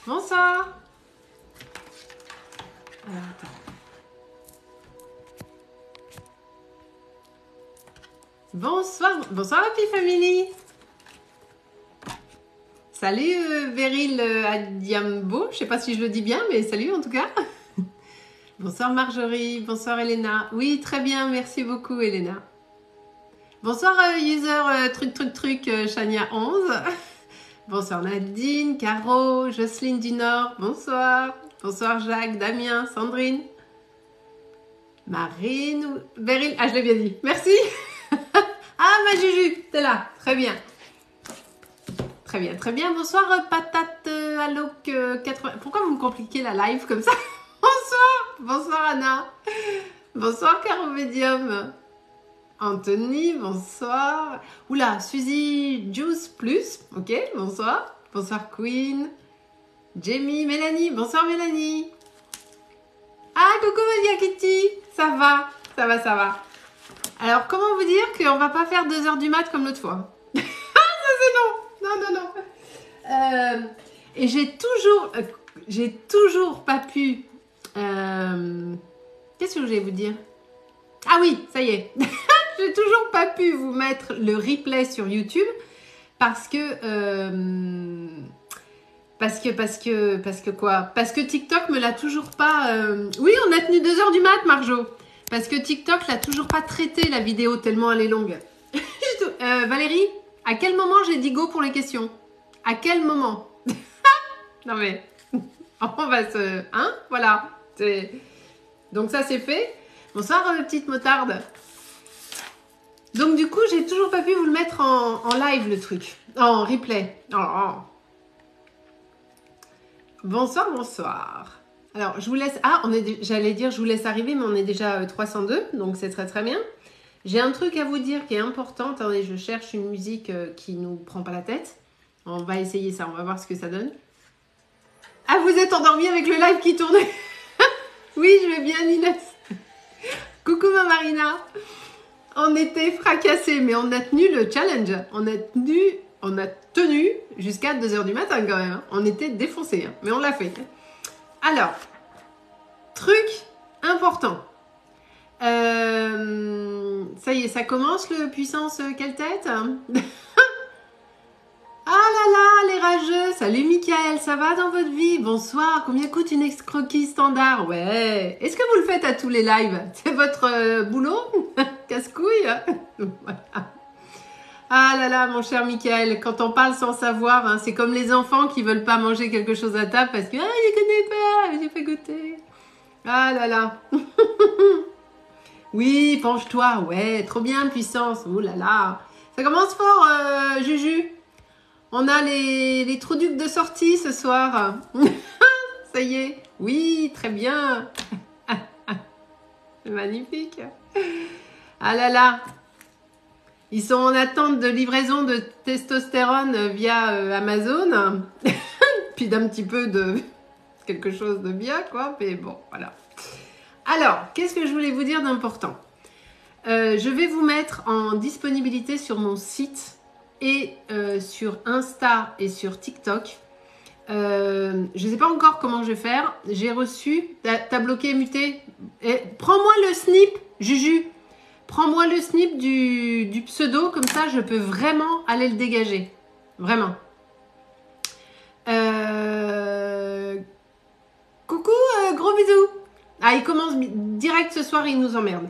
Bonsoir. Alors, attends. Bonsoir, bonsoir Happy Family. Salut Beryl Adiambo, je sais pas si je le dis bien, mais salut en tout cas. Bonsoir Marjorie, bonsoir Elena. Oui, très bien, merci beaucoup Elena. Bonsoir user truc Chania 11. Bonsoir Nadine, Caro, Jocelyne du Nord, bonsoir. Bonsoir Jacques, Damien, Sandrine. Marine, Beryl, ah je l'ai bien dit, merci. Ah ma Juju, t'es là, très bien. Très bien, très bien. Bonsoir Patate Alok 80. Pourquoi vous me compliquez la live comme ça? Bonsoir, bonsoir Anna. Bonsoir Caro Medium. Anthony, bonsoir. Oula, Suzy Juice Plus, ok, bonsoir. Bonsoir Queen. Jamie, Mélanie, bonsoir Mélanie. Ah, coucou Madia Kitty, ça va, ça va, ça va. Alors, comment vous dire qu'on va pas faire 2 h du mat comme l'autre fois? Ah, ça c'est non. Non. Et j'ai toujours pas pu... Qu'est-ce que je voulais vous dire? Ah oui, ça y est. J'ai toujours pas pu vous mettre le replay sur YouTube parce que quoi? Parce que TikTok me l'a toujours pas... Oui, on a tenu 2 h du mat, Marjo. Parce que TikTok l'a toujours pas traité la vidéo tellement elle est longue. Valérie, à quel moment j'ai dit go pour les questions? À quel moment? Non mais, on va se... Hein? Voilà. Donc ça c'est fait. Bonsoir petite motarde. Donc du coup, j'ai toujours pas pu vous le mettre en live le truc. En replay. Oh. Bonsoir, bonsoir. Alors, je vous laisse... Ah, j'allais dire je vous laisse arriver, mais on est déjà 302, donc c'est très très bien. J'ai un truc à vous dire qui est important. Attendez, je cherche une musique qui nous prend pas la tête. On va essayer ça, on va voir ce que ça donne. Ah, vous êtes endormi avec le live qui tournait? Oui, je vais bien, Inès. Coucou ma Marina. On était fracassés, mais on a tenu le challenge. On a tenu jusqu'à 2 h du matin quand même. On était défoncés, hein, mais on l'a fait. Alors, truc important. Ça y est, ça commence le puissance quelle tête? Ah là là, les rageux. Salut Mickaël, ça va dans votre vie? Bonsoir, combien coûte une escroquille standard? Ouais. Est-ce que vous le faites à tous les lives? C'est votre boulot? Casse-couille. Voilà. Ah là là, mon cher Mickaël, quand on parle sans savoir, hein, c'est comme les enfants qui veulent pas manger quelque chose à table parce que je connais pas, j'ai pas goûté. Ah là là. Oui, penche-toi, ouais, trop bien, puissance. Oh là là. Ça commence fort, Juju. On a les trous ducs de sortie ce soir. Ça y est. Oui, très bien. C'est magnifique. Ah là là. Ils sont en attente de livraison de testostérone via Amazon. Puis d'un petit peu de quelque chose de bien, quoi. Mais bon, voilà. Alors, qu'est-ce que je voulais vous dire d'important? Je vais vous mettre en disponibilité sur mon site et sur Insta et sur TikTok. Je ne sais pas encore comment je vais faire. J'ai reçu... T'as bloqué, muté. Prends-moi le snip, Juju. Prends-moi le snip du pseudo. Comme ça, je peux vraiment aller le dégager. Vraiment. Coucou, gros bisous. Ah, il commence direct ce soir, il nous emmerde.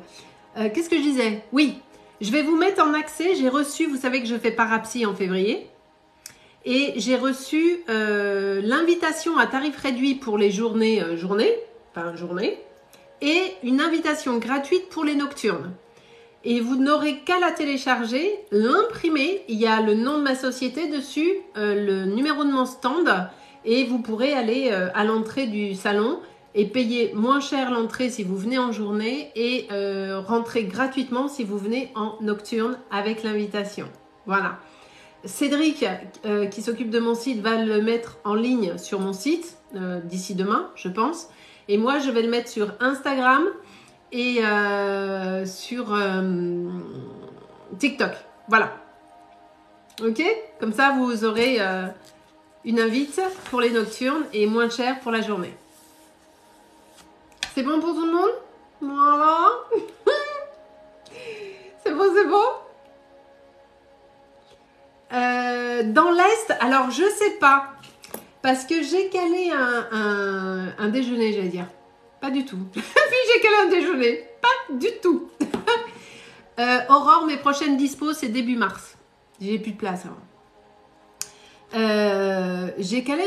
Qu'est-ce que je disais? Oui. Je vais vous mettre en accès, j'ai reçu, vous savez que je fais Parapsy en février, et j'ai reçu l'invitation à tarif réduit pour les journées, et une invitation gratuite pour les nocturnes. Et vous n'aurez qu'à la télécharger, l'imprimer, il y a le nom de ma société dessus, le numéro de mon stand, et vous pourrez aller à l'entrée du salon et payer moins cher l'entrée si vous venez en journée et rentrer gratuitement si vous venez en nocturne avec l'invitation. Voilà. Cédric, qui s'occupe de mon site, va le mettre en ligne sur mon site d'ici demain, je pense. Et moi, je vais le mettre sur Instagram et sur TikTok. Voilà. Ok? Comme ça, vous aurez une invite pour les nocturnes et moins cher pour la journée. C'est bon pour tout le monde? Voilà. C'est bon, c'est bon. Dans l'Est, alors je sais pas. Parce que j'ai calé un déjeuner, j'allais dire. Pas du tout. Oui, j'ai calé un déjeuner. Pas du tout. Aurore, mes prochaines dispos, c'est début mars. J'ai plus de place avant. J'ai calé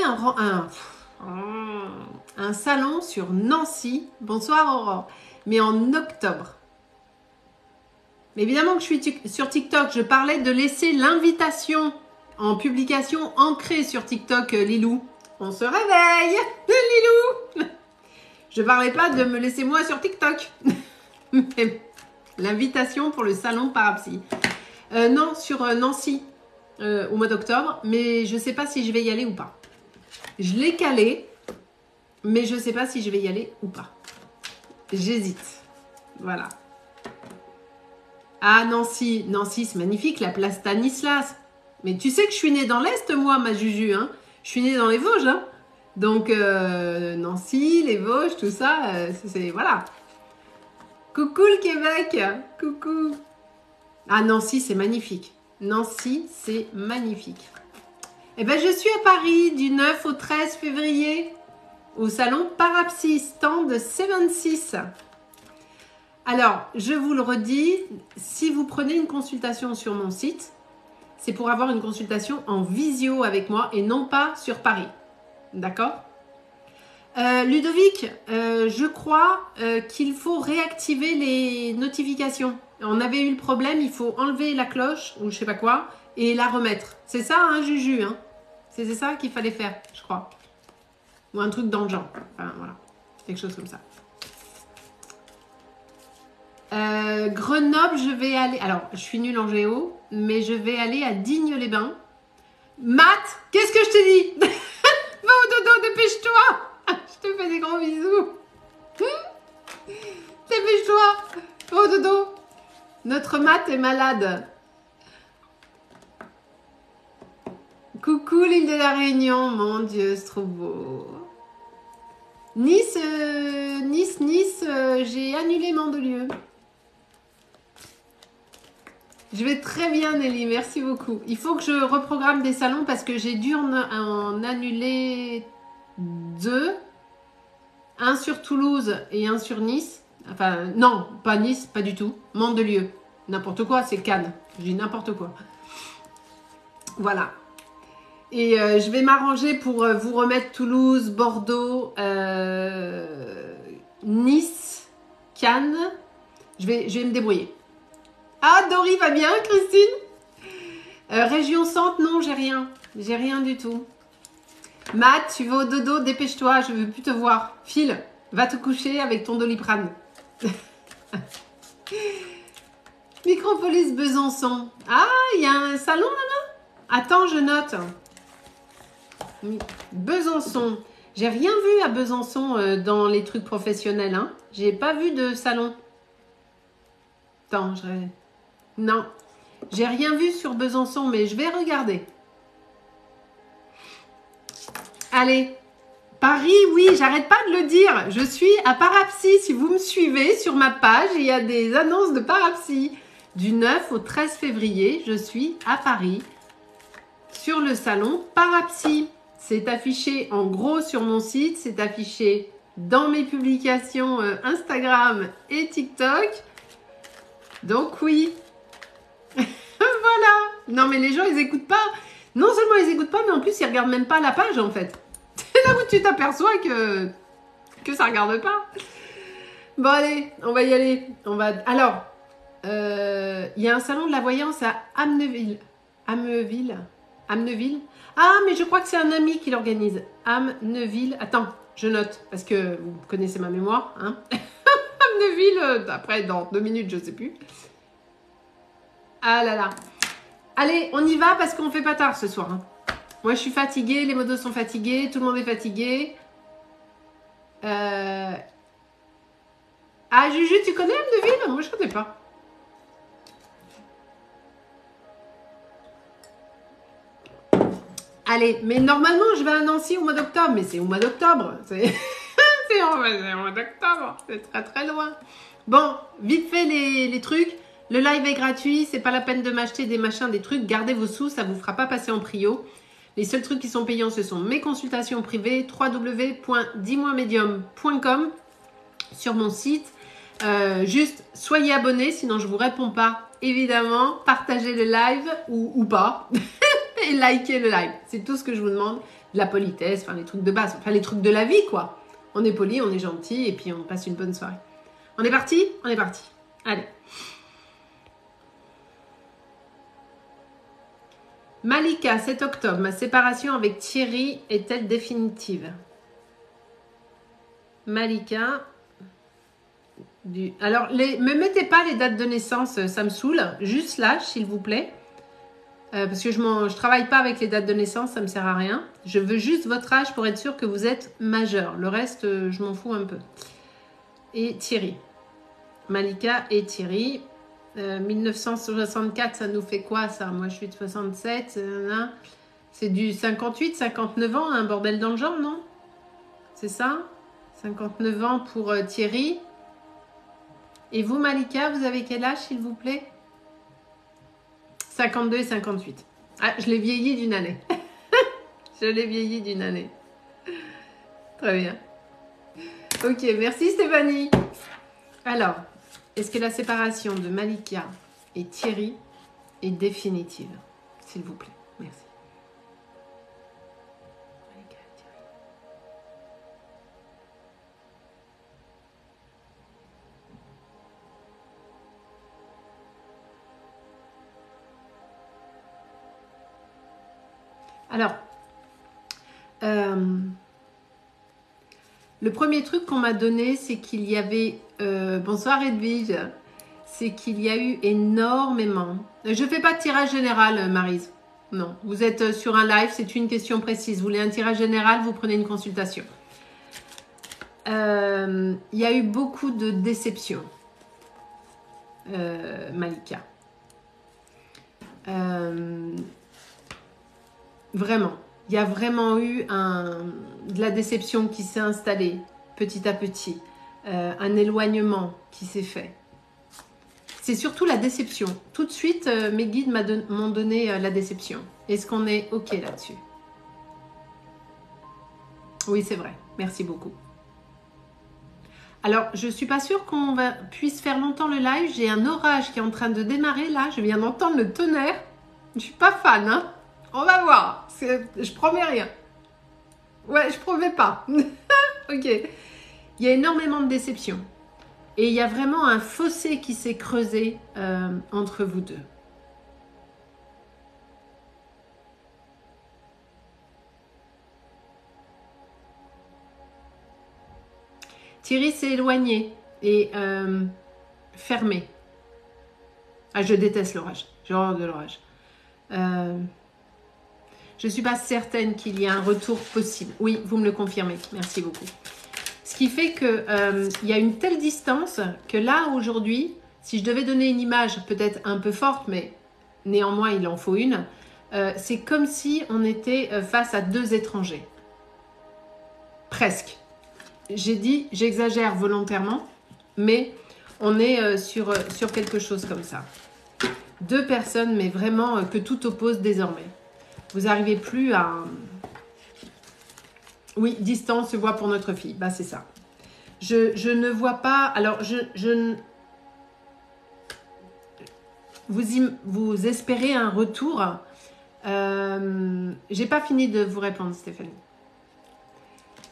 un salon sur Nancy. Bonsoir Aurore. Mais en octobre. Mais évidemment que je suis sur TikTok. Je parlais de laisser l'invitation en publication ancrée sur TikTok, Lilou. On se réveille, Lilou. Je parlais pas de me laisser moi sur TikTok. L'invitation pour le salon Parapsy. Non, sur Nancy. Au mois d'octobre, mais je sais pas si je vais y aller ou pas. Je l'ai calé, mais je sais pas si je vais y aller ou pas. J'hésite. Voilà. Ah, Nancy, c'est magnifique, la place Stanislas. Mais tu sais que je suis née dans l'Est, moi, ma Juju. Hein. Je suis née dans les Vosges. Hein. Donc, Nancy, les Vosges, tout ça, c'est... Voilà. Coucou le Québec. Coucou. Ah, Nancy, c'est magnifique. Nancy, c'est magnifique. Eh bien, je suis à Paris du 9 au 13 février au salon Parapsy, stand 76. Alors, je vous le redis, si vous prenez une consultation sur mon site, c'est pour avoir une consultation en visio avec moi et non pas sur Paris. D'accord ? Ludovic, je crois qu'il faut réactiver les notifications. On avait eu le problème, il faut enlever la cloche ou je sais pas quoi et la remettre. C'est ça, hein, Juju, hein? C'est ça qu'il fallait faire, je crois. Ou un truc dans le genre. Enfin, voilà. Quelque chose comme ça. Grenoble, je vais aller... Alors, je suis nulle en géo, mais je vais aller à Digne-les-Bains. Matt, qu'est-ce que je t'ai dit? Va au dodo, dépêche-toi. Je te fais des gros bisous. Dépêche-toi. Va au dodo. Notre Matt est malade. Coucou l'île de la Réunion. Mon Dieu, c'est trop beau. Nice, j'ai annulé Mandelieu. Je vais très bien Nelly, merci beaucoup. Il faut que je reprogramme des salons parce que j'ai dû en annuler 2. Un sur Toulouse et un sur Nice. Enfin, non, pas Nice, pas du tout. Mandelieu. N'importe quoi, c'est Cannes. Je dis n'importe quoi. Voilà. Et je vais m'arranger pour vous remettre Toulouse, Bordeaux, Nice, Cannes. Je vais me débrouiller. Ah, Dory va bien, Christine? Région Centre, non, j'ai rien. J'ai rien du tout. Matt, tu vas au dodo, dépêche-toi, je ne veux plus te voir. Phil, va te coucher avec ton Doliprane. Micropolis Besançon. Ah, il y a un salon là-bas? Attends, je note. Besançon. J'ai rien vu à Besançon dans les trucs professionnels. Hein. J'ai pas vu de salon. Attends, non. J'ai rien vu sur Besançon, mais je vais regarder. Allez. Paris, oui, j'arrête pas de le dire. Je suis à Parapsy. Si vous me suivez sur ma page, il y a des annonces de Parapsy. Du 9 au 13 février, je suis à Paris sur le salon Parapsy. C'est affiché en gros sur mon site, c'est affiché dans mes publications Instagram et TikTok. Donc oui. Voilà. Non mais les gens, ils écoutent pas. Non seulement ils écoutent pas, mais en plus ils regardent même pas la page en fait. C'est là où tu t'aperçois que ça regarde pas. Bon allez, on va y aller. Alors, il y a un salon de la voyance à Amneville. Amneville. Ah, mais je crois que c'est un ami qui l'organise. Amneville. Attends, je note parce que vous connaissez ma mémoire. Hein. Amneville, après dans 2 minutes, je sais plus. Ah là là. Allez, on y va parce qu'on fait pas tard ce soir. Hein. Moi, je suis fatiguée, les modos sont fatigués, tout le monde est fatigué. Ah, Juju, tu connais Amneville? Moi, je connais pas. Allez, mais normalement, je vais à Nancy au mois d'octobre. Mais c'est au mois d'octobre. C'est au mois d'octobre. C'est très très loin. Bon, vite fait les trucs. Le live est gratuit. C'est pas la peine de m'acheter des machins, des trucs. Gardez vos sous, ça vous fera pas passer en prio. Les seuls trucs qui sont payants, ce sont mes consultations privées. www.dis-moi-medium.com sur mon site. Juste, soyez abonnés, sinon je vous réponds pas. Évidemment, partagez le live ou pas. Et likez le live. C'est tout ce que je vous demande. De la politesse, enfin les trucs de base, enfin les trucs de la vie, quoi. On est poli, on est gentil et puis on passe une bonne soirée. On est parti? On est parti. Allez. Malika, 7 octobre. Ma séparation avec Thierry est-elle définitive? Malika. Alors, me mettez pas les dates de naissance, ça me saoule. Juste l'âge, s'il vous plaît. Parce que je travaille pas avec les dates de naissance, ça me sert à rien. Je veux juste votre âge pour être sûr que vous êtes majeur. Le reste, je m'en fous un peu. Et Thierry. Malika et Thierry. 1964, ça nous fait quoi ça? Moi, je suis de 67. C'est du 58, 59 ans, un bordel dans le genre, non? C'est ça? 59 ans pour Thierry. Et vous, Malika, vous avez quel âge, s'il vous plaît? 52 et 58. Ah, je l'ai vieilli d'une année. Je l'ai vieilli d'une année. Très bien. Ok, merci Stéphanie. Alors, est-ce que la séparation de Malika et Thierry est définitive? S'il vous plaît, merci. Malika et Thierry. Alors, le premier truc qu'on m'a donné, c'est qu'il y avait... bonsoir Edwige. C'est qu'il y a eu énormément... Je ne fais pas de tirage général, Maryse. Non, vous êtes sur un live, c'est une question précise. Vous voulez un tirage général, vous prenez une consultation. Il y a eu beaucoup de déceptions, Malika. Vraiment. Il y a vraiment eu de la déception qui s'est installée petit à petit. Un éloignement qui s'est fait. C'est surtout la déception. Tout de suite, mes guides m'ont donné la déception. Est-ce qu'on est OK là-dessus? Oui, c'est vrai. Merci beaucoup. Alors, je ne suis pas sûre qu'on puisse faire longtemps le live. J'ai un orage qui est en train de démarrer là. Je viens d'entendre le tonnerre. Je ne suis pas fan, hein. On va voir. Je promets rien. Ouais, je promets pas. Ok. Il y a énormément de déceptions. Et il y a vraiment un fossé qui s'est creusé entre vous deux. Thierry s'est éloigné et fermé. Ah, je déteste l'orage. J'ai horreur de l'orage. Je ne suis pas certaine qu'il y ait un retour possible. Oui, vous me le confirmez. Merci beaucoup. Ce qui fait qu'il y a une telle distance que là, aujourd'hui, si je devais donner une image peut-être un peu forte, mais néanmoins, il en faut une, c'est comme si on était face à deux étrangers. Presque. J'ai dit, j'exagère volontairement, mais on est sur quelque chose comme ça. Deux personnes, mais vraiment que tout oppose désormais. Vous n'arrivez plus à... Oui, distance se voit pour notre fille. Bah, c'est ça. Je ne vois pas... Alors, vous espérez un retour. J'ai pas fini de vous répondre, Stéphanie.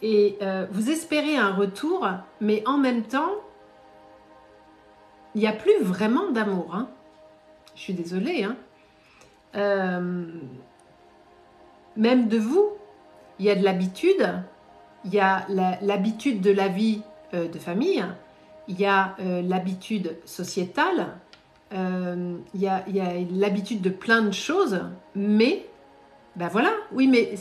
Et vous espérez un retour, mais en même temps, il n'y a plus vraiment d'amour. Hein. Je suis désolée. Hein. Même de vous, il y a de l'habitude, il y a l'habitude de la vie de famille, il y a l'habitude sociétale, il y a l'habitude de plein de choses, mais, ben voilà, oui, mais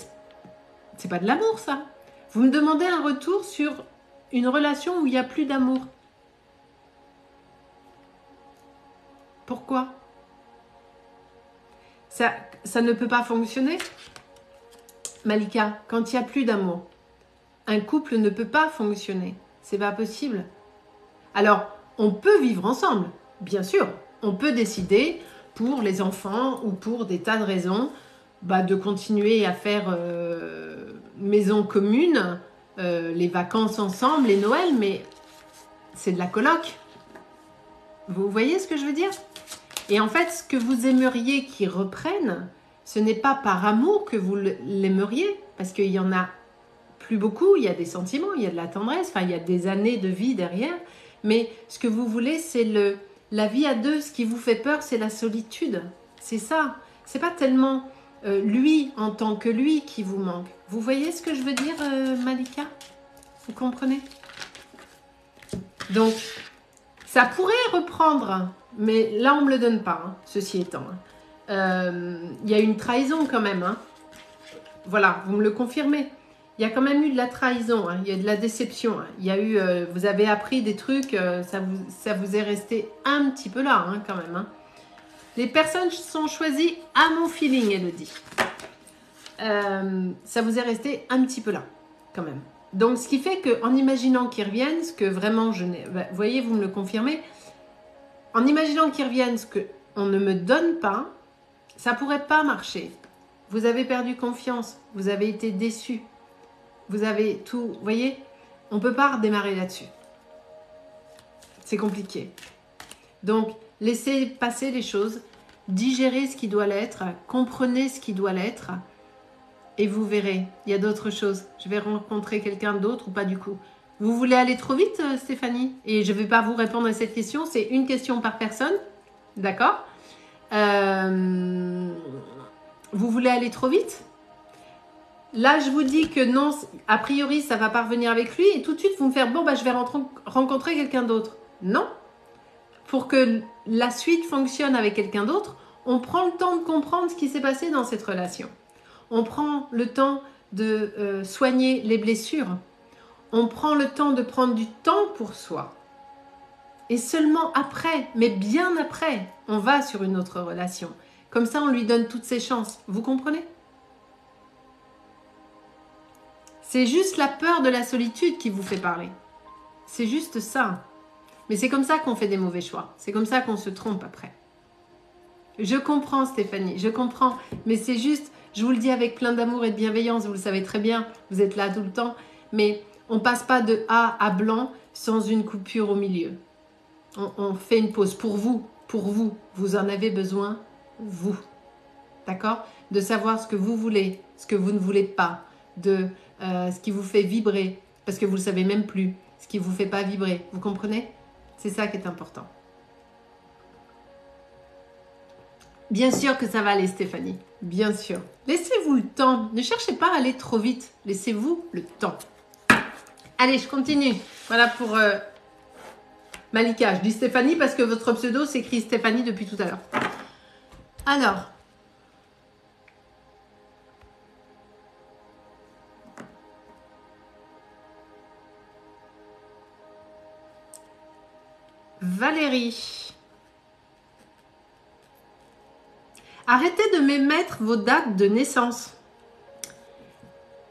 c'est pas de l'amour, ça. Vous me demandez un retour sur une relation où il n'y a plus d'amour. Pourquoi ? Ça ne peut pas fonctionner ? Malika, quand il n'y a plus d'amour, un couple ne peut pas fonctionner. C'est pas possible. Alors, on peut vivre ensemble, bien sûr. On peut décider pour les enfants ou pour des tas de raisons de continuer à faire maison commune, les vacances ensemble, les Noëls, mais c'est de la coloc. Vous voyez ce que je veux dire? Et en fait, ce que vous aimeriez qu'ils reprennent, ce n'est pas par amour que vous l'aimeriez, parce qu'il y en a plus beaucoup, il y a des sentiments, il y a de la tendresse, enfin il y a des années de vie derrière, mais ce que vous voulez, c'est la vie à deux. Ce qui vous fait peur, c'est la solitude. C'est ça. C'est pas tellement lui en tant que lui qui vous manque. Vous voyez ce que je veux dire, Malika? Vous comprenez? Donc, ça pourrait reprendre, mais là, on ne me le donne pas, hein, ceci étant. Il y a une trahison quand même. Hein. Voilà, vous me le confirmez. Il y a quand même eu de la trahison, hein, il y a de la déception. Hein. Il y a eu, vous avez appris des trucs, ça vous est resté un petit peu là, hein, quand même. Hein. Les personnes sont choisies à mon feeling, Elodie. Ça vous est resté un petit peu là, quand même. Donc, ce qui fait qu'en imaginant qu'ils reviennent, ce que vraiment je n'ai... Vous voyez, vous me le confirmez. En imaginant qu'ils reviennent, ce qu'on ne me donne pas, ça ne pourrait pas marcher. Vous avez perdu confiance, vous avez été déçu. Vous avez tout... Vous voyez, on ne peut pas redémarrer là-dessus. C'est compliqué. Donc, laissez passer les choses, digérez ce qui doit l'être, comprenez ce qui doit l'être. Et vous verrez, il y a d'autres choses. Je vais rencontrer quelqu'un d'autre ou pas du coup. Vous voulez aller trop vite, Stéphanie? Et je ne vais pas vous répondre à cette question. C'est une question par personne. D'accord? Vous voulez aller trop vite? Là, je vous dis que non, a priori, ça va pas revenir avec lui. Et tout de suite, vous me faire, bon, je vais rencontrer quelqu'un d'autre. Non. Pour que la suite fonctionne avec quelqu'un d'autre, on prend le temps de comprendre ce qui s'est passé dans cette relation. On prend le temps de soigner les blessures. On prend le temps de prendre du temps pour soi. Et seulement après, mais bien après, on va sur une autre relation. Comme ça, on lui donne toutes ses chances. Vous comprenez? C'est juste la peur de la solitude qui vous fait parler. C'est juste ça. Mais c'est comme ça qu'on fait des mauvais choix. C'est comme ça qu'on se trompe après. Je comprends, Stéphanie, je comprends. Mais c'est juste... Je vous le dis avec plein d'amour et de bienveillance, vous le savez très bien, vous êtes là tout le temps, mais on ne passe pas de A à blanc sans une coupure au milieu. On fait une pause pour vous, vous en avez besoin, vous. D'accord? De savoir ce que vous voulez, ce que vous ne voulez pas, de ce qui vous fait vibrer, parce que vous ne le savez même plus, ce qui ne vous fait pas vibrer. Vous comprenez? C'est ça qui est important. Bien sûr que ça va aller, Stéphanie. Bien sûr. Laissez-vous le temps. Ne cherchez pas à aller trop vite. Laissez-vous le temps. Allez, je continue. Voilà pour Malika. Je dis Stéphanie parce que votre pseudo s'écrit Stéphanie depuis tout à l'heure. Alors. Valérie. Arrêtez de m'émettre vos dates de naissance.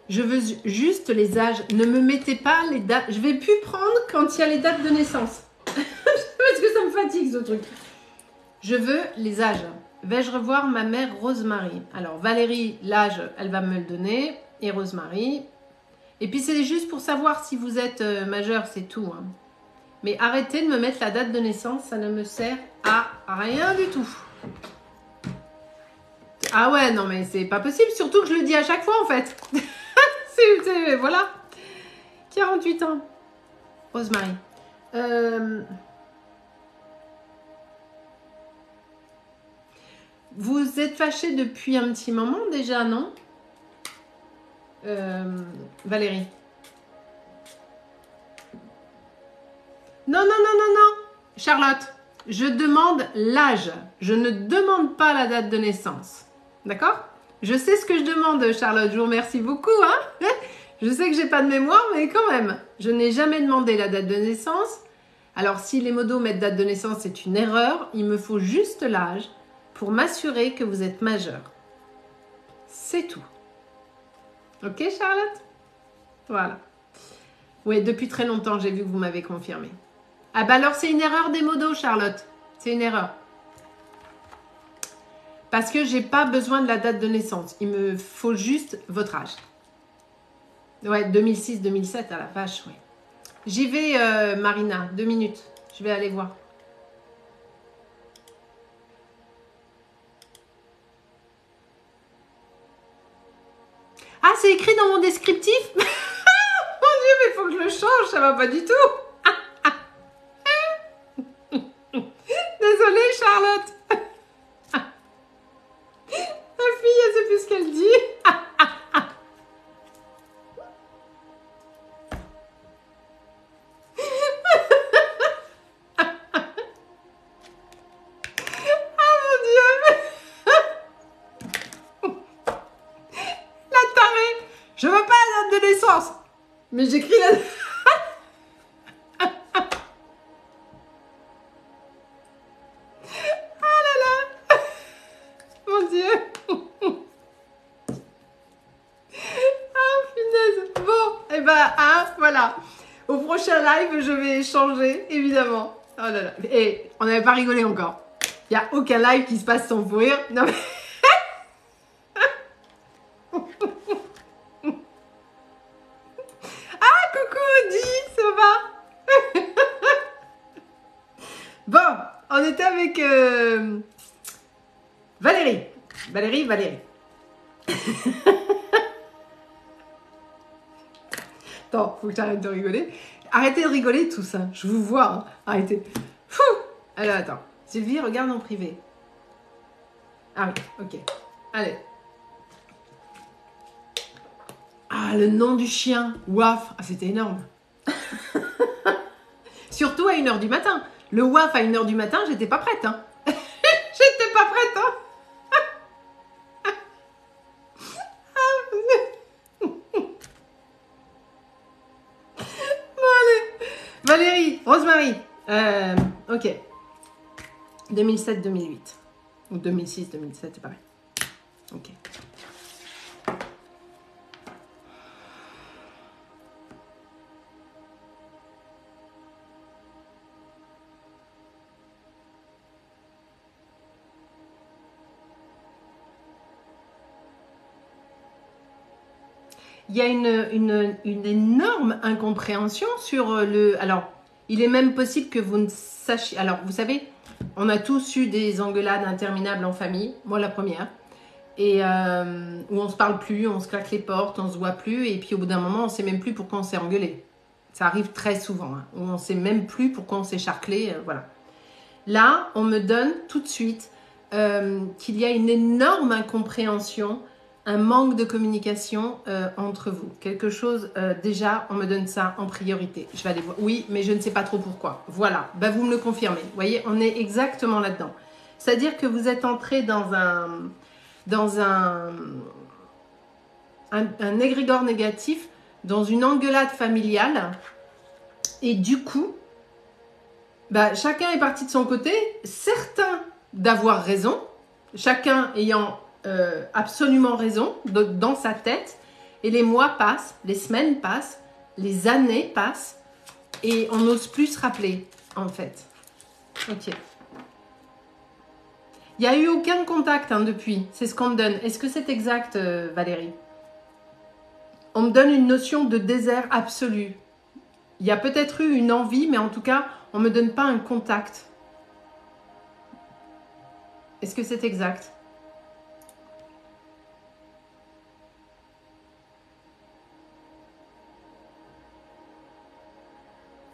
Je veux juste les âges. Ne me mettez pas les dates. Je vais plus prendre quand il y a les dates de naissance. Parce que ça me fatigue ce truc. Je veux les âges. Vais-je revoir ma mère Rosemary? Alors Valérie, l'âge, elle va me le donner. Et Rosemary. Et puis c'est juste pour savoir si vous êtes majeur, c'est tout. Hein. Mais arrêtez de me mettre la date de naissance. Ça ne me sert à rien du tout. Ah ouais, non mais c'est pas possible, surtout que je le dis à chaque fois en fait. Voilà. 48 ans. Rosemary. Vous êtes fâchée depuis un petit moment déjà, non? Valérie. Non. Charlotte, je demande l'âge. Je ne demande pas la date de naissance. D'accord? Je sais ce que je demande, Charlotte. Je vous remercie beaucoup. Hein? Je sais que j'ai pas de mémoire, mais quand même. Je n'ai jamais demandé la date de naissance. Alors, si les modos mettent date de naissance, c'est une erreur. Il me faut juste l'âge pour m'assurer que vous êtes majeur. C'est tout. Ok, Charlotte? Voilà. Oui, depuis très longtemps, j'ai vu que vous m'avez confirmé. Ah bah alors, c'est une erreur des modos, Charlotte. C'est une erreur. Parce que j'ai pas besoin de la date de naissance. Il me faut juste votre âge. Ouais, 2006-2007, à la vache, oui. J'y vais, Marina, 2 minutes. Je vais aller voir. Ah, c'est écrit dans mon descriptif? Mon Dieu, mais il faut que je le change, ça va pas du tout. Désolée, Charlotte. La fille, elle sait plus ce qu'elle dit. Ah mon Dieu. La tarée. Je veux pas la date de naissance. Mais j'écris la... Oh là là. Mon Dieu. Ah, punaise. Bon, et ben, hein, voilà. Au prochain live, je vais changer, évidemment. Oh là là. Et on n'avait pas rigolé encore. Il n'y a aucun live qui se passe sans fou rire. Non mais... Ah, coucou Audi, ça va? Bon, on était avec Valérie. Valérie. Attends, faut que j'arrête de rigoler. Arrêtez de rigoler tous, hein. Je vous vois. Hein. Arrêtez. Fou. Alors, attends. Sylvie, regarde en privé. Ah oui, ok. Allez. Ah, le nom du chien. Waf. Ah, c'était énorme. Surtout à 1h du matin. Le waf à 1h du matin, j'étais pas prête. Hein. J'étais pas prête. Hein. Bon, allez. Valérie, Rosemary. Ok. 2007-2008. Ou 2006-2007, c'est pareil. Ok. Il y a une énorme incompréhension sur le... Alors, il est même possible que vous ne sachiez... Alors, vous savez, on a tous eu des engueulades interminables en famille. Moi, la première. Et où on se parle plus, on se claque les portes, on se voit plus. Et puis, au bout d'un moment, on sait même plus pourquoi on s'est engueulé. Ça arrive très souvent. Hein, où on sait même plus pourquoi on s'est charclé. Voilà. Là, on me donne tout de suite qu'il y a une énorme incompréhension, un manque de communication entre vous. Quelque chose, déjà, on me donne ça en priorité. Je vais aller voir. Oui, mais je ne sais pas trop pourquoi. Voilà, ben, vous me le confirmez. Vous voyez, on est exactement là-dedans. C'est-à-dire que vous êtes entré dans un égrégore négatif, dans une engueulade familiale, et du coup, bah, chacun est parti de son côté, certains d'avoir raison, chacun ayant absolument raison dans sa tête, et les mois passent, les semaines passent, les années passent, et on n'ose plus se rappeler, en fait. Ok. Il n'y a eu aucun contact hein, depuis, c'est ce qu'on me donne. Est-ce que c'est exact, Valérie? On me donne une notion de désert absolu. Il y a peut-être eu une envie, mais en tout cas, on ne me donne pas un contact. Est-ce que c'est exact?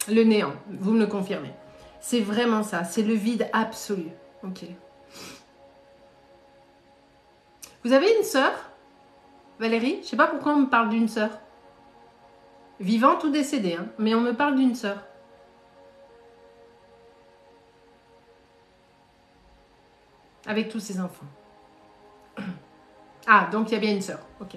Le néant, vous me le confirmez. C'est vraiment ça, c'est le vide absolu. Ok. Vous avez une sœur, Valérie? Je ne sais pas pourquoi on me parle d'une sœur. Vivante ou décédée, hein, mais on me parle d'une sœur. Avec tous ses enfants. Ah, donc il y a bien une sœur. Ok.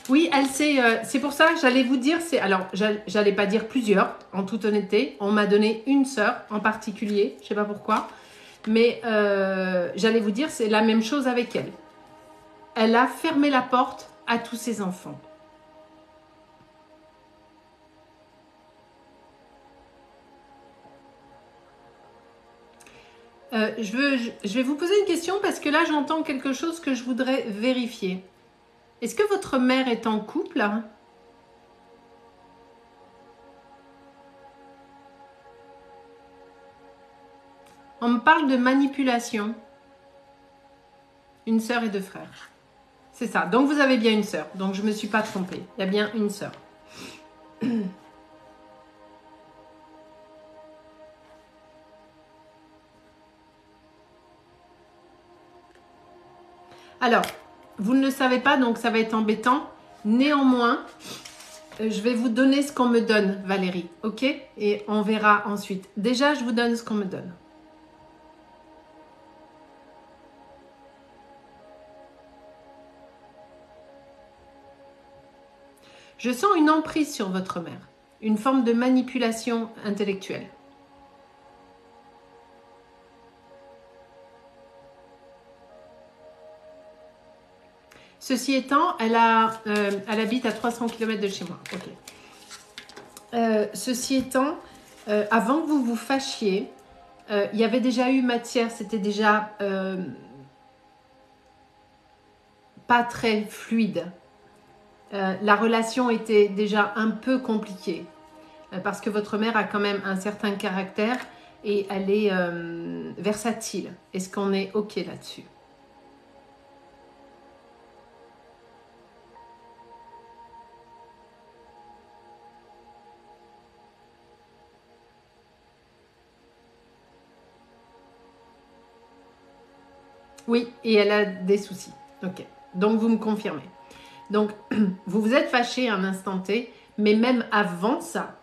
Oui, elle c'est pour ça que j'allais vous dire, alors j'allais pas dire plusieurs, en toute honnêteté. On m'a donné une sœur en particulier, je sais pas pourquoi, mais j'allais vous dire c'est la même chose avec elle. Elle a fermé la porte à tous ses enfants. Je vais vous poser une question parce que là, j'entends quelque chose que je voudrais vérifier. Est-ce que votre mère est en couple? On me parle de manipulation. Une sœur et deux frères. C'est ça. Donc, vous avez bien une sœur. Donc, je ne me suis pas trompée. Il y a bien une sœur. Alors, vous ne le savez pas, donc ça va être embêtant. Néanmoins, je vais vous donner ce qu'on me donne, Valérie. Ok? Et on verra ensuite. Déjà, je vous donne ce qu'on me donne. Je sens une emprise sur votre mère. Une forme de manipulation intellectuelle. Ceci étant, elle habite à 300 km de chez moi. Okay. Ceci étant, avant que vous vous fâchiez, il y avait déjà eu matière, c'était déjà pas très fluide. La relation était déjà un peu compliquée parce que votre mère a quand même un certain caractère et elle est versatile. Est-ce qu'on est OK là-dessus? Oui, et elle a des soucis. Ok, donc vous me confirmez. Donc, vous vous êtes fâché à un instant T, mais même avant ça,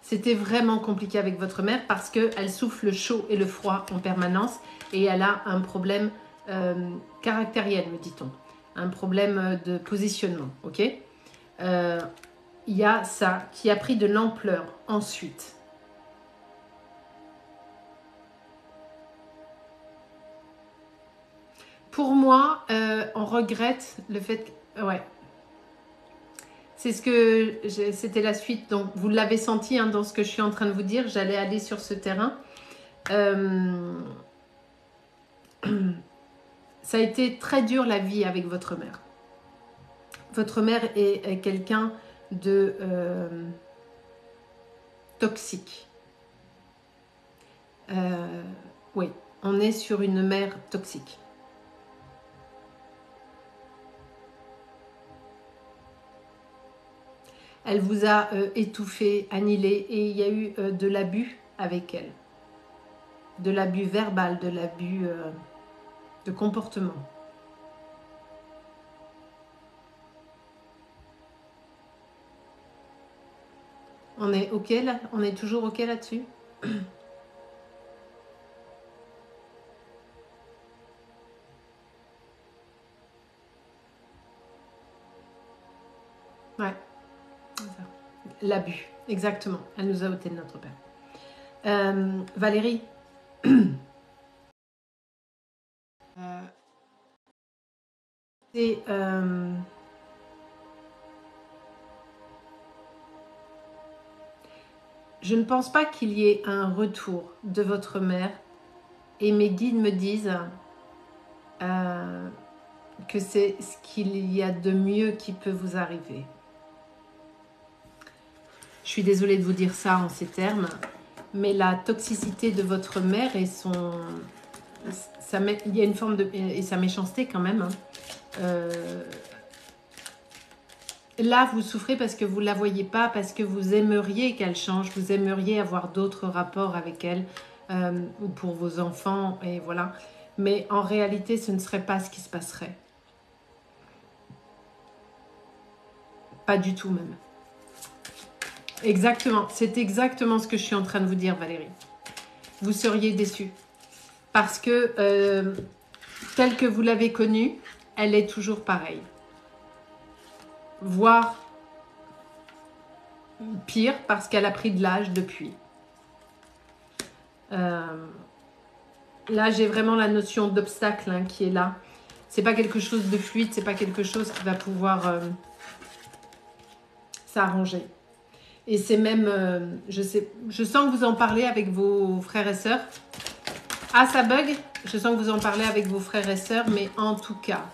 c'était vraiment compliqué avec votre mère parce qu'elle souffle le chaud et le froid en permanence et elle a un problème caractériel, me dit-on. Un problème de positionnement, ok? Il y a ça qui a pris de l'ampleur ensuite. Pour moi, on regrette le fait que... Ouais. C'est ce que... C'était la suite. Donc, vous l'avez senti hein, dans ce que je suis en train de vous dire. J'allais aller sur ce terrain. Ça a été très dur la vie avec votre mère. Votre mère est quelqu'un de toxique. Oui, on est sur une mère toxique. Elle vous a étouffé, annihilé et il y a eu de l'abus avec elle. De l'abus verbal, de l'abus de comportement. On est OK là? On est toujours OK là-dessus? Ouais. L'abus, exactement. Elle nous a ôté de notre père. Valérie. C'est... je ne pense pas qu'il y ait un retour de votre mère et mes guides me disent que c'est ce qu'il y a de mieux qui peut vous arriver. Je suis désolée de vous dire ça en ces termes, mais la toxicité de votre mère et son... il y a une forme de... et sa méchanceté quand même. Là, vous souffrez parce que vous ne la voyez pas, parce que vous aimeriez qu'elle change, vous aimeriez avoir d'autres rapports avec elle, ou pour vos enfants, et voilà. Mais en réalité, ce ne serait pas ce qui se passerait. Pas du tout même. Exactement, c'est exactement ce que je suis en train de vous dire, Valérie. Vous seriez déçue. Parce que, telle que vous l'avez connue, elle est toujours pareille. Voire pire, parce qu'elle a pris de l'âge depuis. Là, j'ai vraiment la notion d'obstacle hein, qui est là. C'est pas quelque chose de fluide, c'est pas quelque chose qui va pouvoir s'arranger. Et c'est même, je sens que vous en parlez avec vos frères et sœurs. Ah, ça bug? Je sens que vous en parlez avec vos frères et sœurs, mais en tout cas,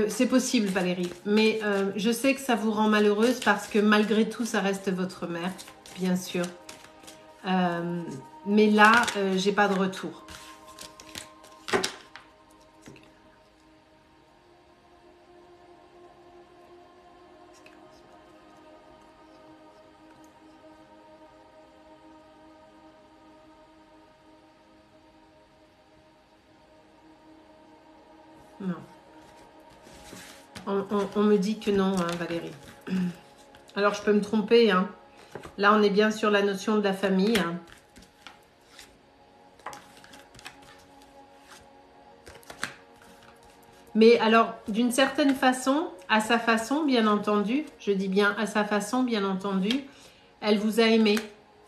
c'est possible Valérie. Mais je sais que ça vous rend malheureuse parce que malgré tout, ça reste votre mère, bien sûr. Mais là, j'ai pas de retour. Non. On me dit que non, hein, Valérie. Alors, je peux me tromper. Hein. Là, on est bien sur la notion de la famille. Hein. Mais alors, d'une certaine façon, à sa façon, bien entendu, je dis bien à sa façon, bien entendu, elle vous a aimé.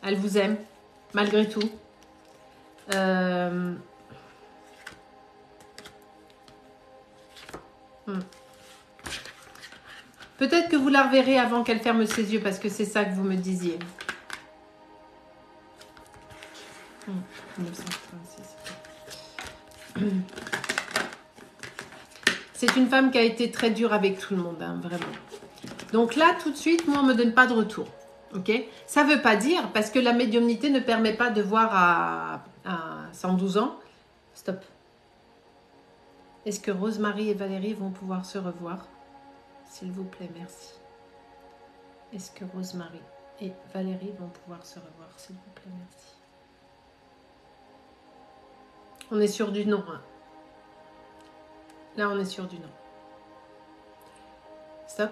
Elle vous aime, malgré tout. Peut-être que vous la reverrez avant qu'elle ferme ses yeux, parce que c'est ça que vous me disiez. 1936. C'est une femme qui a été très dure avec tout le monde, hein, vraiment. Donc là, tout de suite, moi, on ne me donne pas de retour. Okay, ça ne veut pas dire, parce que la médiumnité ne permet pas de voir à 112 ans. Stop. Est-ce que Rosemary et Valérie vont pouvoir se revoir? S'il vous plaît, merci. Est-ce que Rosemary et Valérie vont pouvoir se revoir? S'il vous plaît, merci. On est sur du non. Hein. Là, on est sur du non. Stop.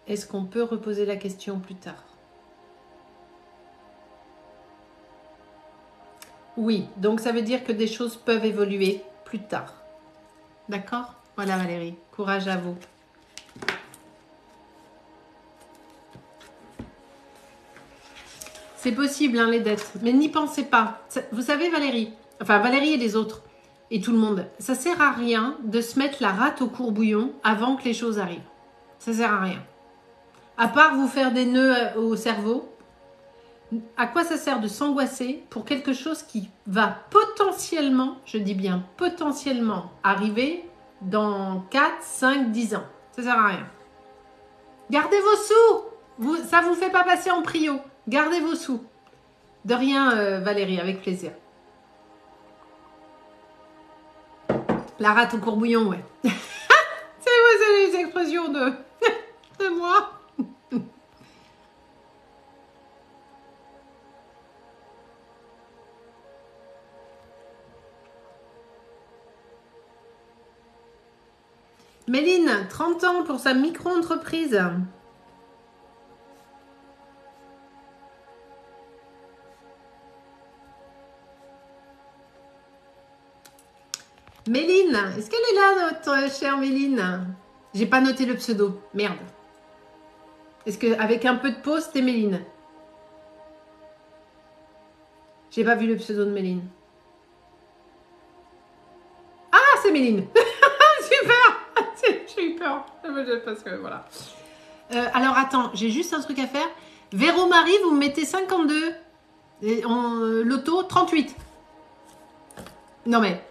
Est-ce qu'on peut reposer la question plus tard? Oui, donc ça veut dire que des choses peuvent évoluer plus tard. D'accord? Voilà Valérie, courage à vous. C'est possible, hein, les dettes, mais n'y pensez pas. Vous savez Valérie, enfin Valérie et les autres, et tout le monde, ça sert à rien de se mettre la rate au courbouillon avant que les choses arrivent. Ça sert à rien. À part vous faire des nœuds au cerveau, à quoi ça sert de s'angoisser pour quelque chose qui va potentiellement, je dis bien potentiellement, arriver dans 4, 5, 10 ans. Ça sert à rien. Gardez vos sous. Ça ne vous fait pas passer en prio. Gardez vos sous. De rien, Valérie, avec plaisir. La rate au courbouillon, ouais. C'est les expressions de moi. Méline, 30 ans pour sa micro-entreprise. Méline, est-ce qu'elle est là, notre chère Méline? J'ai pas noté le pseudo, merde. Est-ce qu'avec un peu de pause, c'était Méline? J'ai pas vu le pseudo de Méline. Ah, c'est Méline. Super. J'ai eu peur. Parce que voilà. Alors attends, j'ai juste un truc à faire. Véro Marie, vous me mettez 52. Et l'auto, 38. Non mais.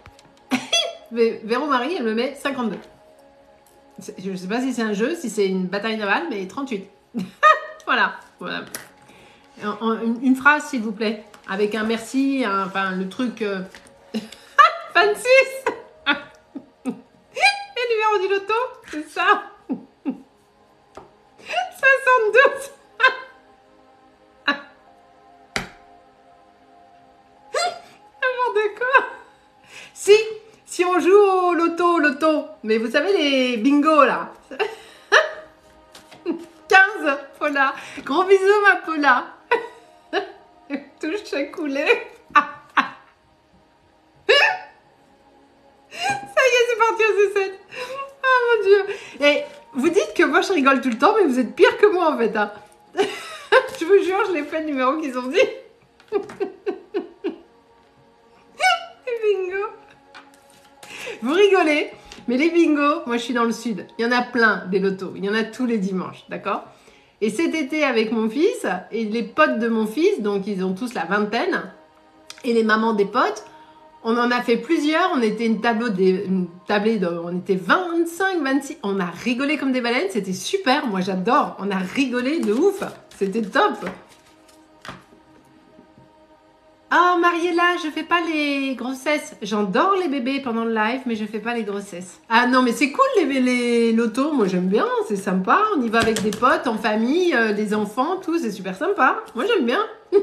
Véro Marie, elle me met 52. Je ne sais pas si c'est un jeu, si c'est une bataille navale, mais 38. voilà. Une phrase, s'il vous plaît. Avec un merci, enfin le truc. 26. Le numéro du loto, c'est ça. 72. N'importe quoi. Si on joue au loto, mais vous savez les bingos là. 15, Paula. Gros bisous ma Paula. Touche à couler. Ça y est, c'est parti au C7. Oh mon Dieu. Et vous dites que moi je rigole tout le temps, mais vous êtes pire que moi en fait. Hein. Je vous jure, je l'ai fait le numéro qu'ils ont dit. Bingo. Vous rigolez, mais les bingos, moi je suis dans le sud, il y en a plein des lotos, il y en a tous les dimanches, d'accord? Et cet été avec mon fils et les potes de mon fils, donc ils ont tous la vingtaine, et les mamans des potes, on en a fait plusieurs, on était on était 25, 26, on a rigolé comme des baleines, c'était super, moi j'adore, on a rigolé de ouf, c'était top. Ah, Mariella, je fais pas les grossesses. J'adore les bébés pendant le live, mais je fais pas les grossesses. Ah non, mais c'est cool les lotos. Moi, j'aime bien, c'est sympa. On y va avec des potes, en famille, des enfants, tout. C'est super sympa. Moi, j'aime bien. Ah,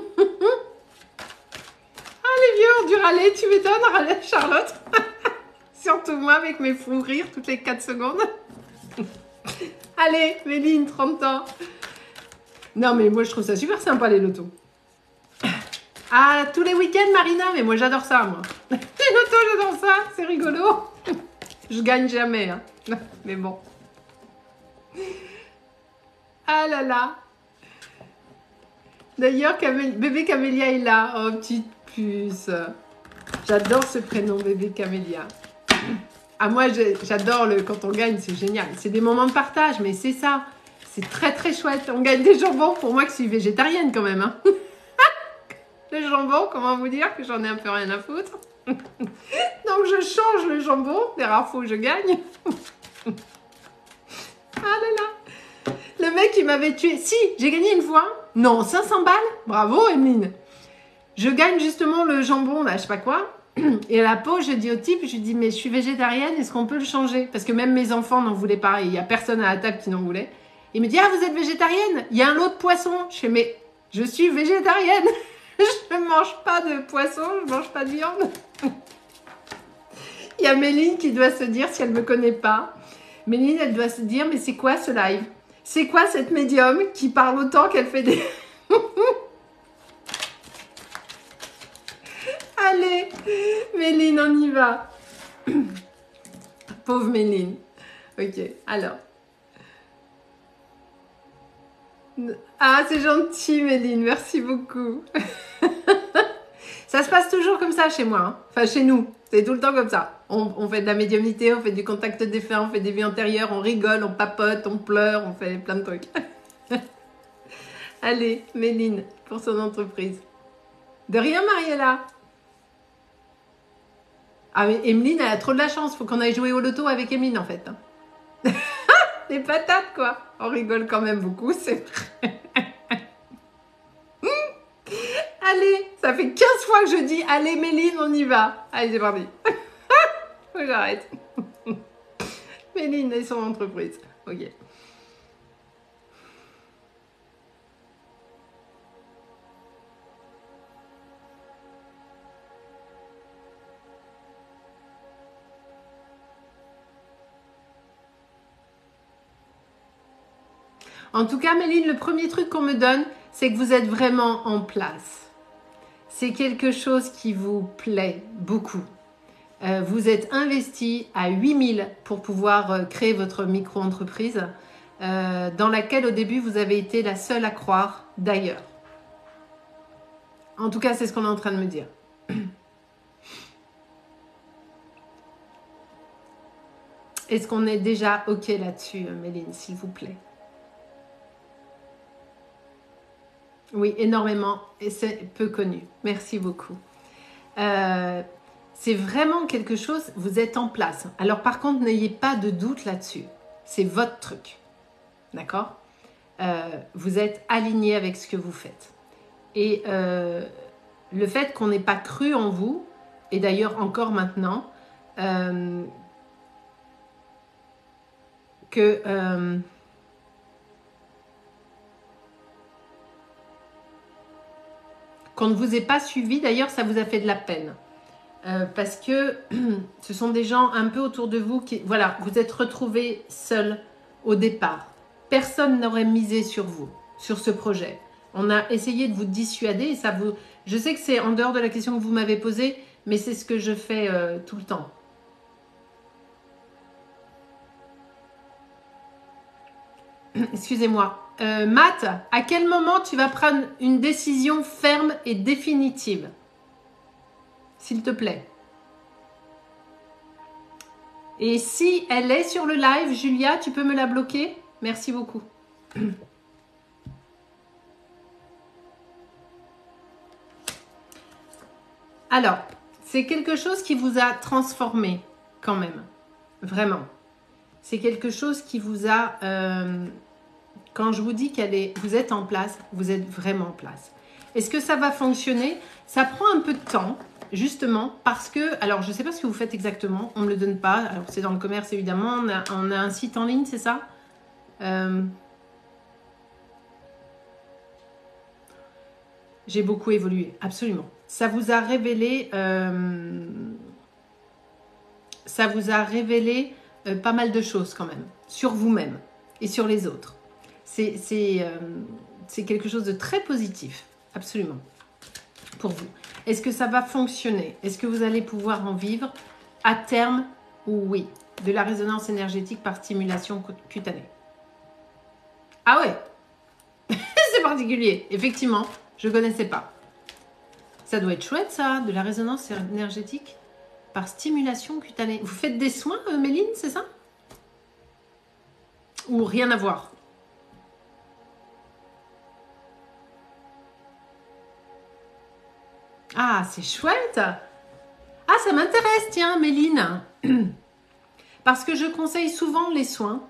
les vieux ont dû râler. Tu m'étonnes, Charlotte. Surtout moi, avec mes fous rires toutes les 4 secondes. Allez, Méline, 30 ans. Non, mais moi, je trouve ça super sympa, les lotos. Ah, tous les week-ends, Marina, mais moi j'adore ça, moi. Les lotos, j'adore ça, c'est rigolo. Je gagne jamais, hein. Mais bon. Ah là là. D'ailleurs, bébé Camélia est là. Oh, petite puce. J'adore ce prénom, bébé Camélia. Ah, moi, j'adore quand on gagne, c'est génial. C'est des moments de partage, mais c'est ça. C'est très très chouette. On gagne des jambons, pour moi qui suis végétarienne quand même, hein. Le jambon, comment vous dire que j'en ai un peu rien à foutre. Donc je change le jambon, des rares fois où je gagne. Ah là là. Le mec il m'avait tué. Si, j'ai gagné une fois. Non, 500 balles. Bravo Emeline. Je gagne justement le jambon, là, je sais pas quoi. Et à la pause, je dis au type, je lui dis, mais je suis végétarienne, est-ce qu'on peut le changer? Parce que même mes enfants n'en voulaient pas. Il n'y a personne à la table qui n'en voulait. Il me dit, ah, vous êtes végétarienne? Il y a un lot de poisson. Je fais, mais je suis végétarienne. Je ne mange pas de poisson, je ne mange pas de viande. Il y a Méline qui doit se dire, si elle ne me connaît pas, Méline, elle doit se dire, mais c'est quoi ce live? C'est quoi cette médium qui parle autant qu'elle fait des... Allez, Méline, on y va. Pauvre Méline. Ok, alors. Ah, c'est gentil, Méline, merci beaucoup. Ça se passe toujours comme ça chez moi, hein. Enfin chez nous, c'est tout le temps comme ça. On fait de la médiumnité, on fait du contact défunt, on fait des vies antérieures, on rigole, on papote, on pleure, on fait plein de trucs. Allez, Méline, pour son entreprise. De rien, Mariella. Ah mais Emeline, elle a trop de la chance, faut qu'on aille jouer au loto avec Emeline en fait. Des patates quoi. On rigole quand même beaucoup, c'est vrai. Allez, ça fait 15 fois que je dis « Allez, Méline, on y va ». Allez, c'est parti. Faut que j'arrête. Méline et son entreprise. Ok. En tout cas, Méline, le premier truc qu'on me donne, c'est que vous êtes vraiment en place. C'est quelque chose qui vous plaît beaucoup. Vous êtes investi à 8000 pour pouvoir créer votre micro-entreprise dans laquelle au début vous avez été la seule à croire d'ailleurs. En tout cas, c'est ce qu'on est en train de me dire. Est-ce qu'on est déjà OK là-dessus, Méline, s'il vous plaît? Oui, énormément, et c'est peu connu. Merci beaucoup. C'est vraiment quelque chose, vous êtes en place. Alors par contre, n'ayez pas de doute là-dessus. C'est votre truc. D'accord? Vous êtes aligné avec ce que vous faites. Et le fait qu'on n'ait pas cru en vous, et d'ailleurs encore maintenant, qu'on ne vous ait pas suivi, d'ailleurs, ça vous a fait de la peine. Parce que ce sont des gens un peu autour de vous qui, voilà, vous êtes retrouvés seuls au départ. Personne n'aurait misé sur vous, sur ce projet. On a essayé de vous dissuader et ça vous... Je sais que c'est en dehors de la question que vous m'avez posée, mais c'est ce que je fais tout le temps. Excusez-moi. Matt, à quel moment tu vas prendre une décision ferme et définitive? S'il te plaît. Et si elle est sur le live, Julia, tu peux me la bloquer? Merci beaucoup. Alors, c'est quelque chose qui vous a transformé quand même. Vraiment. C'est quelque chose qui vous a... quand je vous dis vous êtes en place, vous êtes vraiment en place. Est-ce que ça va fonctionner? Ça prend un peu de temps, justement, parce que... Alors, je ne sais pas ce que vous faites exactement. On ne me le donne pas. Alors, c'est dans le commerce, évidemment. On a un site en ligne, c'est ça? J'ai beaucoup évolué, absolument. Ça vous a révélé... pas mal de choses quand même, sur vous-même et sur les autres. C'est quelque chose de très positif, absolument, pour vous. Est-ce que ça va fonctionner? Est-ce que vous allez pouvoir en vivre à terme? Oui, de la résonance énergétique par stimulation cutanée. Ah ouais, c'est particulier, effectivement, je ne connaissais pas. Ça doit être chouette ça, de la résonance énergétique par stimulation cutanée. Vous faites des soins, Méline, c'est ça? Ou rien à voir? Ah, c'est chouette! Ah, ça m'intéresse, tiens, Méline. Parce que je conseille souvent les soins,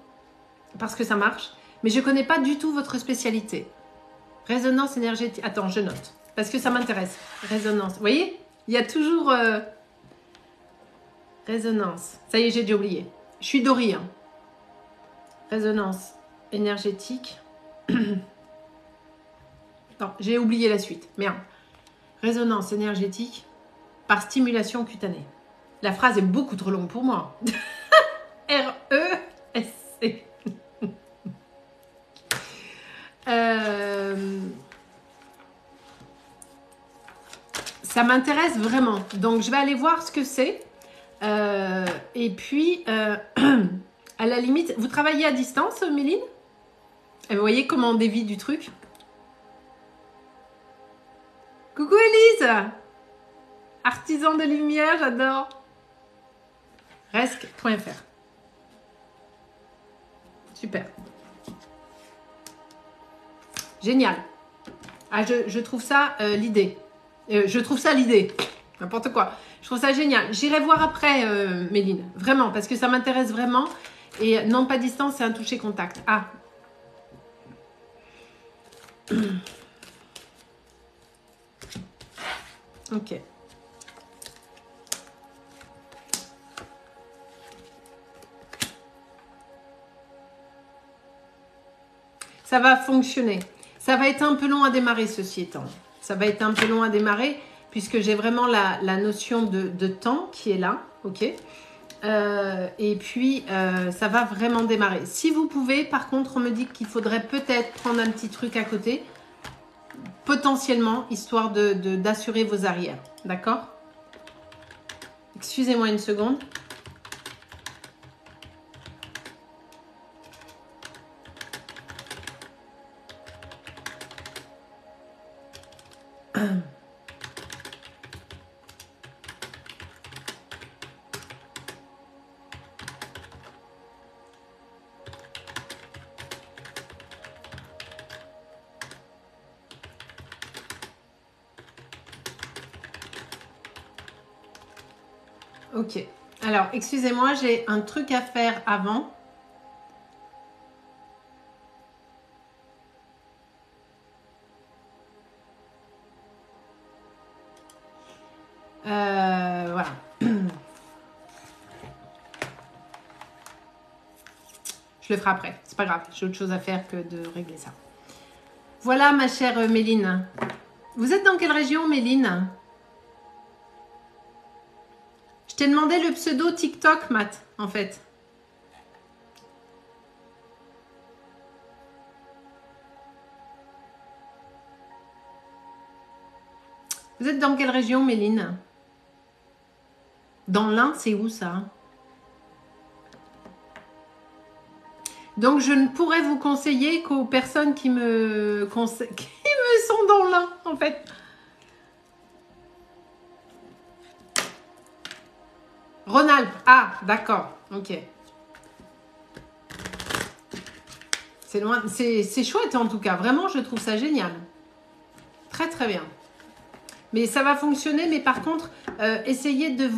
parce que ça marche, mais je ne connais pas du tout votre spécialité. Résonance énergétique. Attends, je note, parce que ça m'intéresse. Résonance. Vous voyez? Il y a toujours... Résonance. Ça y est, j'ai déjà oublié. Je suis Dory. Hein. Résonance énergétique. Non, j'ai oublié la suite. Merde. Résonance énergétique par stimulation cutanée. La phrase est beaucoup trop longue pour moi. R-E-S-C. Ça m'intéresse vraiment. Donc, je vais aller voir ce que c'est. Et puis, à la limite, vous travaillez à distance, Méline? Et vous voyez comment on dévie du truc? Coucou Élise! Artisan de lumière, j'adore. Resque.fr. Super. Génial. Ah, je trouve ça l'idée. Je trouve ça l'idée. N'importe quoi. Je trouve ça génial. J'irai voir après, Méline. Vraiment, parce que ça m'intéresse vraiment. Et non, pas distance, c'est un toucher contact. Ah. Ok. Ça va fonctionner. Ça va être un peu long à démarrer, ceci étant. Ça va être un peu long à démarrer, puisque j'ai vraiment la notion de temps qui est là. Ok. Et puis, ça va vraiment démarrer. Si vous pouvez, par contre, on me dit qu'il faudrait peut-être prendre un petit truc à côté, potentiellement, histoire d'assurer vos arrières. D'accord? Excusez-moi une seconde. Ok. Alors, excusez-moi, j'ai un truc à faire avant. Voilà. Je le ferai après. C'est pas grave. J'ai autre chose à faire que de régler ça. Voilà, ma chère Méline. Vous êtes dans quelle région, Méline? Je t'ai demandé le pseudo TikTok, Matt, en fait. Vous êtes dans quelle région, Méline? Dans l'Ain, c'est où ça? Donc, je ne pourrais vous conseiller qu'aux personnes qui me sont dans l'Ain, en fait. Rhône-Alpes. Ah, d'accord. Ok. C'est loin. C'est chouette en tout cas. Vraiment, je trouve ça génial. Très, très bien. Mais ça va fonctionner. Mais par contre, essayez de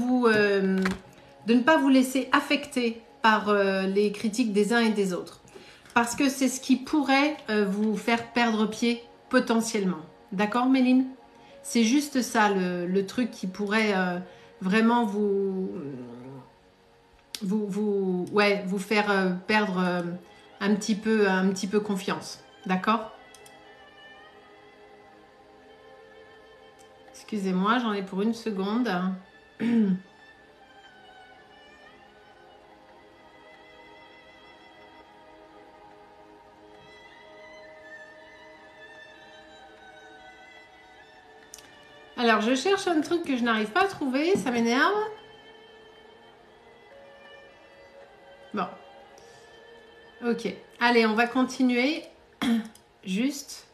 ne pas vous laisser affecter par les critiques des uns et des autres. Parce que c'est ce qui pourrait vous faire perdre pied potentiellement. D'accord, Méline? C'est juste ça, le truc qui pourrait vraiment vous faire perdre un petit peu confiance. D'accord? Excusez-moi, j'en ai pour une seconde. Alors, je cherche un truc que je n'arrive pas à trouver, ça m'énerve. Bon. Ok. Allez, on va continuer. Juste.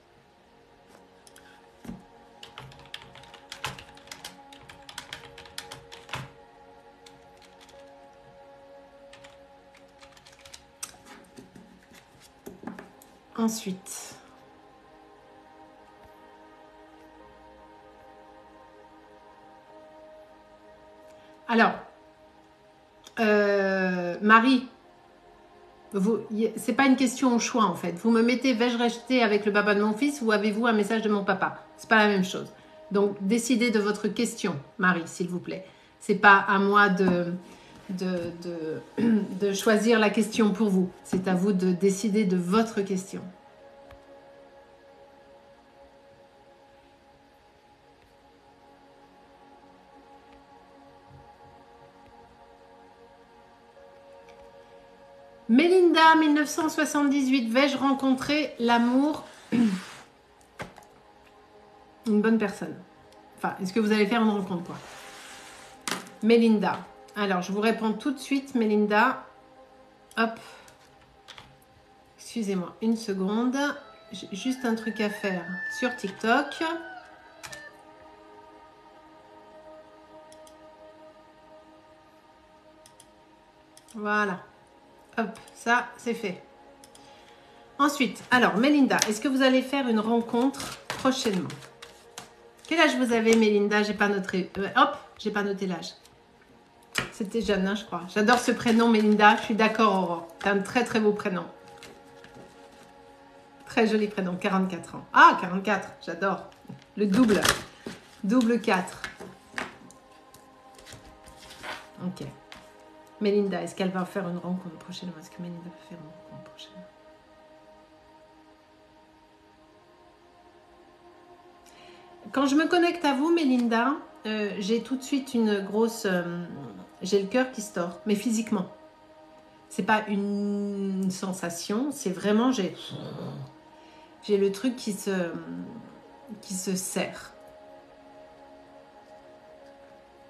Ensuite. Alors, Marie, c'est pas une question au choix en fait. Vous me mettez, vais-je rester avec le papa de mon fils ou avez-vous un message de mon papa? C'est pas la même chose. Donc, décidez de votre question, Marie, s'il vous plaît. C'est pas à moi de choisir la question pour vous. C'est à vous de décider de votre question. Mélinda, 1978, vais-je rencontrer l'amour? Une bonne personne. Enfin, est-ce que vous allez faire une rencontre, quoi? Mélinda. Alors, je vous réponds tout de suite, Mélinda. Hop. Excusez-moi, une seconde. J'ai juste un truc à faire sur TikTok. Voilà. Hop, ça, c'est fait. Ensuite, alors, Mélinda, est-ce que vous allez faire une rencontre prochainement? Quel âge vous avez, Mélinda? J'ai pas noté. Hop, j'ai pas noté l'âge. C'était jeune, hein, je crois. J'adore ce prénom, Mélinda. Je suis d'accord, Aurore. C'est un très, très beau prénom. Très joli prénom, 44 ans. Ah, 44, j'adore. Le double. Double 4. Ok. Mélinda, est-ce qu'elle va faire une rencontre prochainement? Est-ce que Mélinda va faire une rencontre prochainement? Quand je me connecte à vous, Mélinda, j'ai tout de suite une grosse... j'ai le cœur qui se tord, mais physiquement. C'est pas une sensation, c'est vraiment... J'ai le truc qui se serre.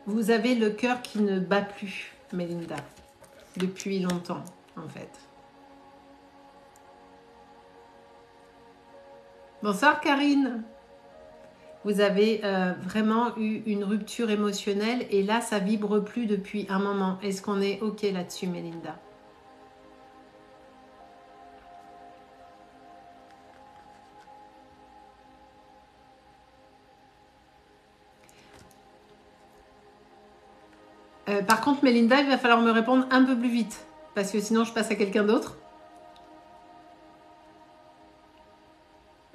Vous avez le cœur qui ne bat plus, Mélinda, depuis longtemps, en fait. Bonsoir, Karine. Vous avez vraiment eu une rupture émotionnelle et là, ça vibre plus depuis un moment. Est-ce qu'on est OK là-dessus, Mélinda? Par contre, Mélinda, il va falloir me répondre un peu plus vite parce que sinon, je passe à quelqu'un d'autre.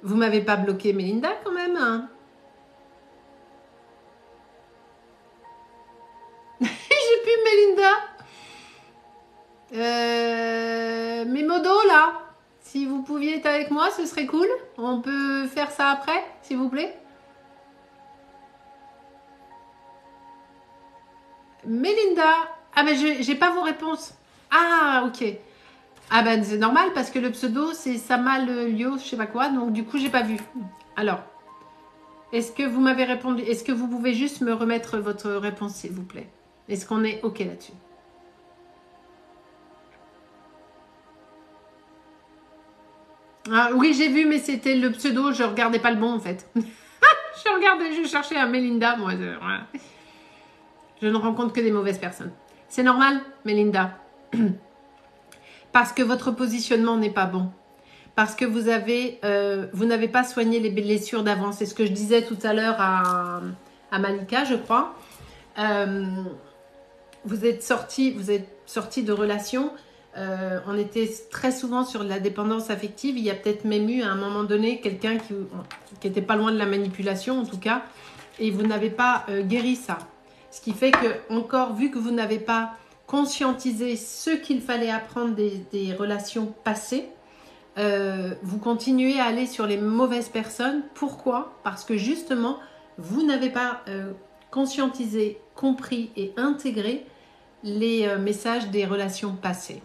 Vous m'avez pas bloqué, Mélinda, quand même, hein? J'ai plus Mélinda. Mes modos, là, si vous pouviez être avec moi, ce serait cool. On peut faire ça après, s'il vous plaît. Mélinda. Ah ben, j'ai pas vos réponses. Ah, ok. Ah ben, c'est normal parce que le pseudo, c'est Samal Lio, je sais pas quoi. Donc, du coup, j'ai pas vu. Alors, est-ce que vous m'avez répondu? Est-ce que vous pouvez juste me remettre votre réponse, s'il vous plaît? Est-ce qu'on est OK là-dessus? Ah, oui, j'ai vu, mais c'était le pseudo. Je regardais pas le bon, en fait. Je cherchais un Mélinda, moi. Je ne rencontre que des mauvaises personnes. C'est normal, Mélinda. Parce que votre positionnement n'est pas bon. Parce que vous n'avez pas soigné les blessures d'avant. C'est ce que je disais tout à l'heure à Malika, je crois. Vous êtes sorti de relation. On était très souvent sur la dépendance affective. Il y a peut-être même eu à un moment donné quelqu'un qui était pas loin de la manipulation en tout cas. Et vous n'avez pas guéri ça. Ce qui fait que, encore, vu que vous n'avez pas conscientisé ce qu'il fallait apprendre des relations passées, vous continuez à aller sur les mauvaises personnes. Pourquoi? Parce que justement, vous n'avez pas conscientisé, compris et intégré les messages des relations passées.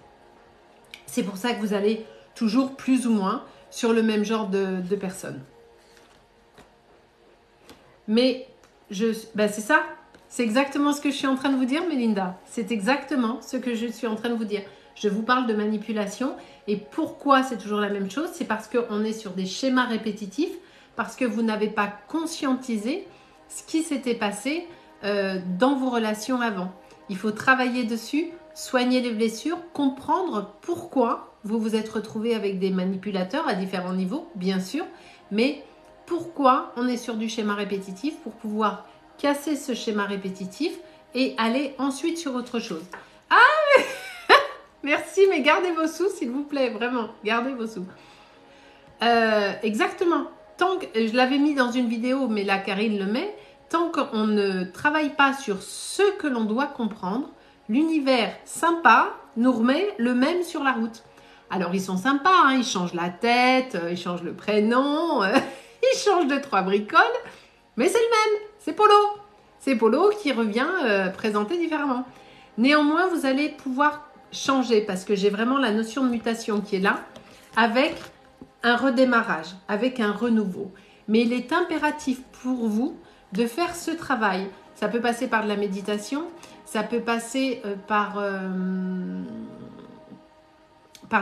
C'est pour ça que vous allez toujours plus ou moins sur le même genre de personnes. Mais c'est ça, c'est exactement ce que je suis en train de vous dire, Mélinda. C'est exactement ce que je suis en train de vous dire. Je vous parle de manipulation. Et pourquoi c'est toujours la même chose? C'est parce qu'on est sur des schémas répétitifs, parce que vous n'avez pas conscientisé ce qui s'était passé dans vos relations avant. Il faut travailler dessus, soigner les blessures, comprendre pourquoi vous vous êtes retrouvé avec des manipulateurs à différents niveaux, bien sûr, mais pourquoi on est sur du schéma répétitif pour pouvoir casser ce schéma répétitif et aller ensuite sur autre chose. Ah, mais... Merci, mais gardez vos sous, s'il vous plaît, vraiment, gardez vos sous. Exactement. Tant que, je l'avais mis dans une vidéo, mais là, Karine le met, tant qu'on ne travaille pas sur ce que l'on doit comprendre, l'univers sympa nous remet le même sur la route. Alors, ils sont sympas, hein, ils changent la tête, ils changent le prénom, ils changent 2-3 bricoles, mais c'est le même, c'est Polo. C'est Polo qui revient présenté différemment. Néanmoins, vous allez pouvoir changer parce que j'ai vraiment la notion de mutation qui est là, avec un redémarrage, avec un renouveau. Mais il est impératif pour vous de faire ce travail. Ça peut passer par de la méditation, ça peut passer par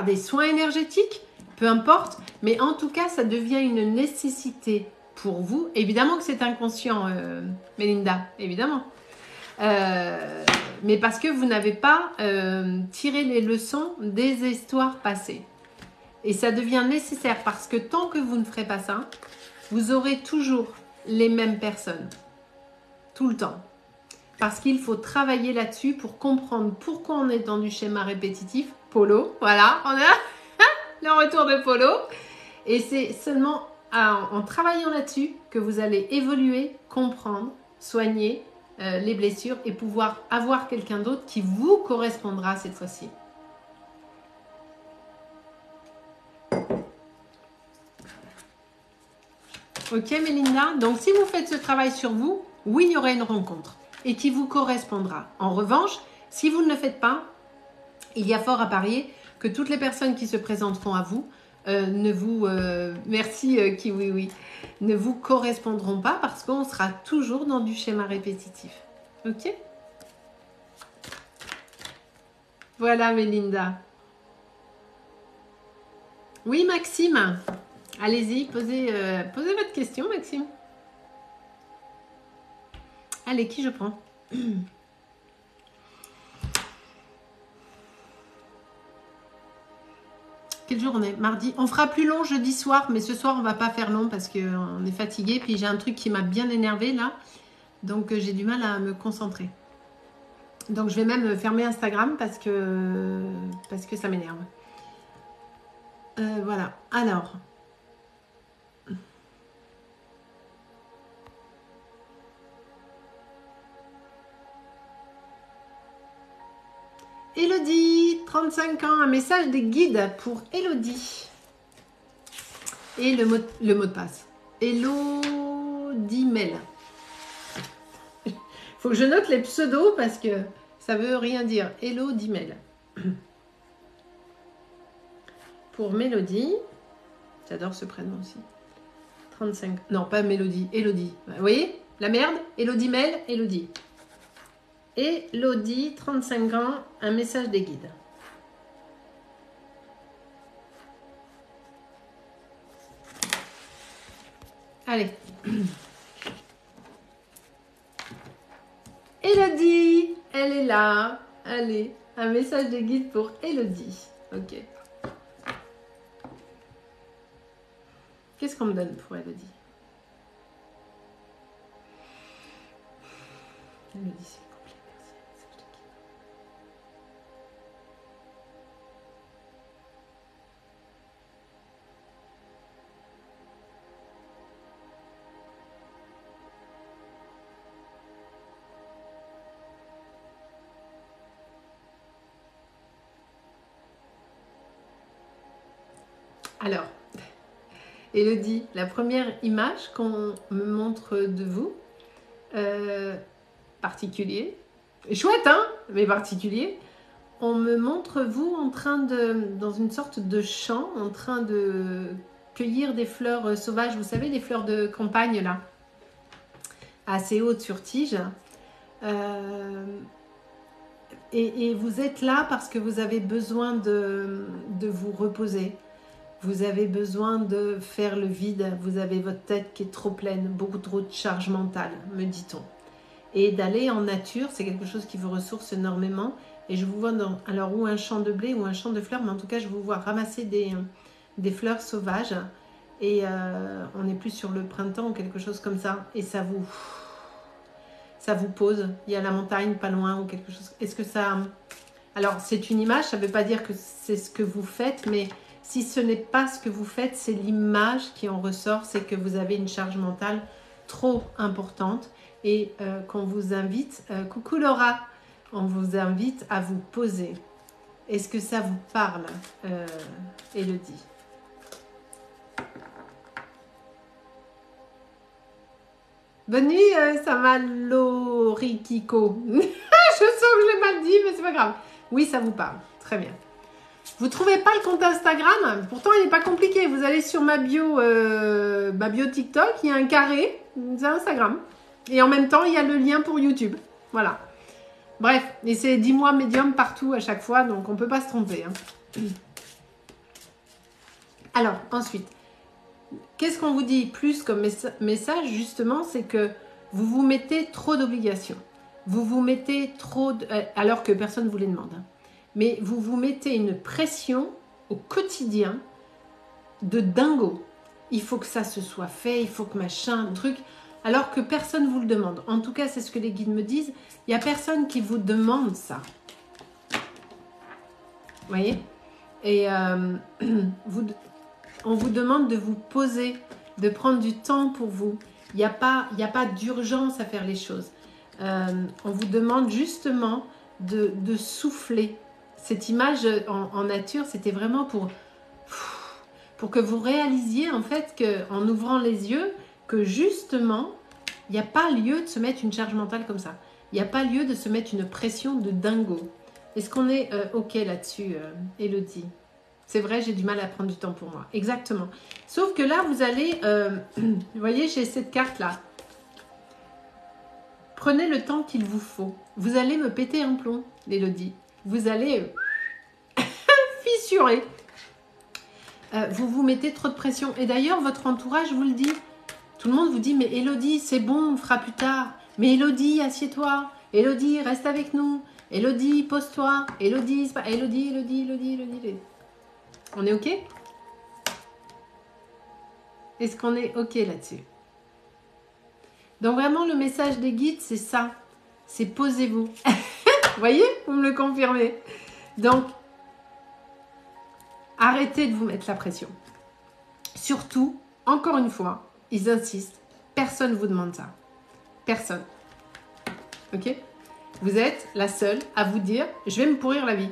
des soins énergétiques, peu importe, mais en tout cas, ça devient une nécessité pour vous. Évidemment que c'est inconscient, Mélinda, évidemment. Mais parce que vous n'avez pas tiré les leçons des histoires passées. Et ça devient nécessaire parce que tant que vous ne ferez pas ça, vous aurez toujours les mêmes personnes. Tout le temps. Parce qu'il faut travailler là-dessus pour comprendre pourquoi on est dans du schéma répétitif. Polo, voilà, on a le retour de Polo. Et c'est seulement en travaillant là-dessus que vous allez évoluer, comprendre, soigner les blessures et pouvoir avoir quelqu'un d'autre qui vous correspondra cette fois-ci. Ok, Mélinda? Donc, si vous faites ce travail sur vous, oui, il y aura une rencontre et qui vous correspondra. En revanche, si vous ne le faites pas, il y a fort à parier que toutes les personnes qui se présenteront à vous merci Kiwi, oui, ne vous correspondront pas parce qu'on sera toujours dans du schéma répétitif. Ok? Voilà, Mélinda. Oui, Maxime. Allez-y, posez votre question, Maxime. Allez, qui je prends? Quel jour on est? Mardi. On fera plus long jeudi soir, mais ce soir, on va pas faire long parce qu'on est fatigué. Puis j'ai un truc qui m'a bien énervé là. Donc j'ai du mal à me concentrer. Donc je vais même fermer Instagram parce que ça m'énerve. Voilà. Alors... Elodie, 35 ans, un message des guides pour Elodie. Et le mot de passe. Elodie Mel. Faut que je note les pseudos parce que ça veut rien dire. Elodie Mel. Pour Mélodie. J'adore ce prénom aussi. 35. Non, pas Mélodie. Elodie. Vous voyez? La merde. Elodie Mel. Elodie. Elodie, 35 ans, un message des guides. Allez. Elodie, elle est là. Allez, un message de guide pour Elodie. Ok. Qu'est-ce qu'on me donne pour Elodie? Elodie, s'il vous plaît, merci. Message de guide. Alors, Elodie, la première image qu'on me montre de vous, particulier, chouette hein, mais particulier, on me montre vous en train de, dans une sorte de champ, en train de cueillir des fleurs sauvages, vous savez, des fleurs de campagne là, assez hautes sur tige. Et vous êtes là parce que vous avez besoin de vous reposer. Vous avez besoin de faire le vide. Vous avez votre tête qui est trop pleine, beaucoup trop de charge mentale, me dit-on. Et d'aller en nature, c'est quelque chose qui vous ressource énormément. Et je vous vois dans, alors, ou un champ de blé ou un champ de fleurs, mais en tout cas, je vous vois ramasser des fleurs sauvages. Et on n'est plus sur le printemps ou quelque chose comme ça. Et ça vous pose. Il y a la montagne pas loin ou quelque chose. Est-ce que ça... Alors, c'est une image, ça ne veut pas dire que c'est ce que vous faites, mais si ce n'est pas ce que vous faites, c'est l'image qui en ressort, c'est que vous avez une charge mentale trop importante et qu'on vous invite... coucou Laura, on vous invite à vous poser. Est-ce que ça vous parle, Elodie? Bonne nuit, Samalorikiko. Je sens que je l'ai mal dit, mais c'est pas grave. Oui, ça vous parle. Très bien. Vous trouvez pas le compte Instagram? Pourtant, il n'est pas compliqué. Vous allez sur ma bio TikTok, il y a un carré, c'est Instagram. Et en même temps, il y a le lien pour YouTube. Voilà. Bref, et c'est 10 mois médium partout à chaque fois, donc on ne peut pas se tromper. Hein. Alors, ensuite, qu'est-ce qu'on vous dit plus comme message, justement, c'est que vous vous mettez trop d'obligations. Vous vous mettez trop... alors que personne ne vous les demande. Hein. Mais vous vous mettez une pression au quotidien de dingo. Il faut que ça se soit fait, il faut que machin, truc, alors que personne ne vous le demande. En tout cas, c'est ce que les guides me disent. Il n'y a personne qui vous demande ça. Vous voyez? Et on vous demande de vous poser, de prendre du temps pour vous. Il n'y a pas d'urgence à faire les choses. On vous demande justement de souffler. Cette image en nature, c'était vraiment pour que vous réalisiez en fait qu'en ouvrant les yeux, que justement, il n'y a pas lieu de se mettre une charge mentale comme ça. Il n'y a pas lieu de se mettre une pression de dingo. Est-ce qu'on est OK là-dessus, Elodie? C'est vrai, j'ai du mal à prendre du temps pour moi. Exactement. Sauf que là, vous allez... vous voyez, j'ai cette carte-là. Prenez le temps qu'il vous faut. Vous allez me péter un plomb, Elodie. Vous allez fissurer. Vous vous mettez trop de pression. Et d'ailleurs, votre entourage vous le dit. Tout le monde vous dit, mais Elodie, c'est bon, on fera plus tard. Mais Elodie, assieds-toi. Elodie, reste avec nous. Elodie, pose-toi. Elodie, c'est pas... Elodie. On est OK? Est-ce qu'on est OK là-dessus? Donc vraiment, le message des guides, c'est ça. C'est posez-vous. Vous voyez? Vous me le confirmez. Donc, arrêtez de vous mettre la pression. Surtout, encore une fois, ils insistent. Personne ne vous demande ça. Personne. OK? Vous êtes la seule à vous dire, je vais me pourrir la vie.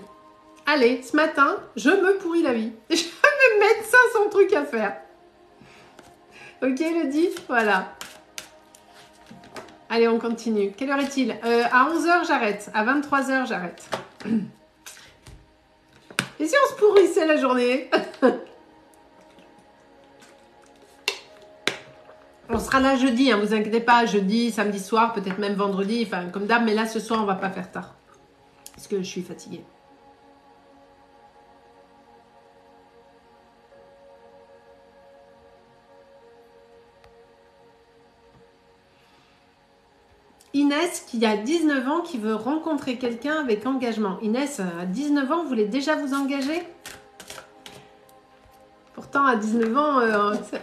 Allez, ce matin, je me pourris la vie. Je vais mettre 500 trucs à faire. Ok, Elodie? Voilà. Allez, on continue. Quelle heure est-il? À 11h, j'arrête. À 23h, j'arrête. Et si on se pourrissait la journée? On sera là jeudi, hein, vous inquiétez pas. Jeudi, samedi soir, peut-être même vendredi. Enfin, comme d'hab, mais là, ce soir, on va pas faire tard. Parce que je suis fatiguée. Inès qui a 19 ans qui veut rencontrer quelqu'un avec engagement. Inès, à 19 ans, vous voulez déjà vous engager? Pourtant, à 19 ans,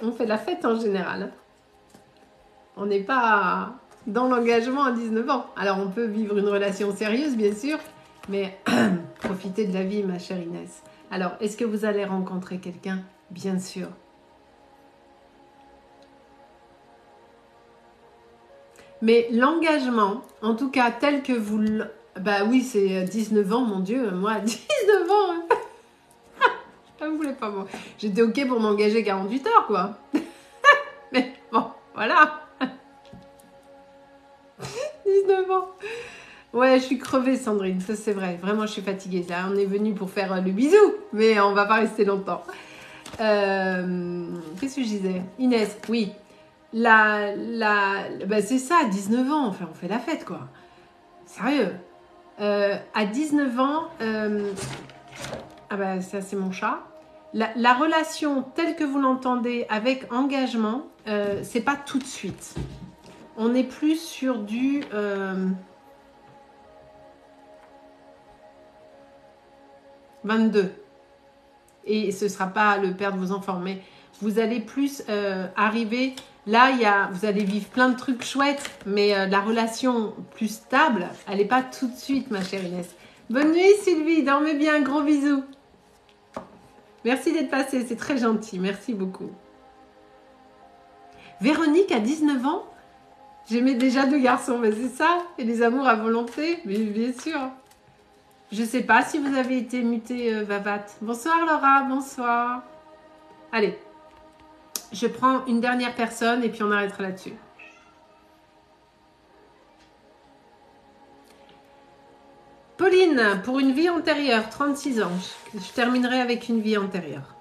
on fait la fête en général. On n'est pas dans l'engagement à 19 ans. Alors, on peut vivre une relation sérieuse, bien sûr, mais profitez de la vie, ma chère Inès. Alors, est-ce que vous allez rencontrer quelqu'un? Bien sûr. Mais l'engagement, en tout cas tel que vous... Bah oui, c'est 19 ans, mon Dieu, moi, 19 ans je ne voulais pas, moi. J'étais OK pour m'engager 48 heures, quoi. Mais bon, voilà. 19 ans. Ouais, je suis crevée, Sandrine, ça c'est vrai. Vraiment, je suis fatiguée. Là, on est venu pour faire le bisou, mais on va pas rester longtemps. Qu'est-ce que je disais? Inès, oui. Bah, c'est ça, à 19 ans, enfin, on fait la fête, quoi. Sérieux. À 19 ans, ah bah ça c'est mon chat. La relation telle que vous l'entendez avec engagement, c'est pas tout de suite. On est plus sur du... 22. Et ce ne sera pas le père de vos enfants, mais vous allez plus arriver... Là, vous allez vivre plein de trucs chouettes, mais la relation plus stable, elle n'est pas tout de suite, ma chère Inès. Bonne nuit, Sylvie. Dormez bien. Gros bisous. Merci d'être passée. C'est très gentil. Merci beaucoup. Véronique, à 19 ans, j'aimais déjà 2 garçons. Mais c'est ça. Et les amours à volonté. Mais bien sûr. Je ne sais pas si vous avez été mutée, Vavat. Bonsoir, Laura. Bonsoir. Allez. Je prends une dernière personne et puis on arrêtera là-dessus. Pauline, pour une vie antérieure, 36 ans. Je terminerai avec une vie antérieure.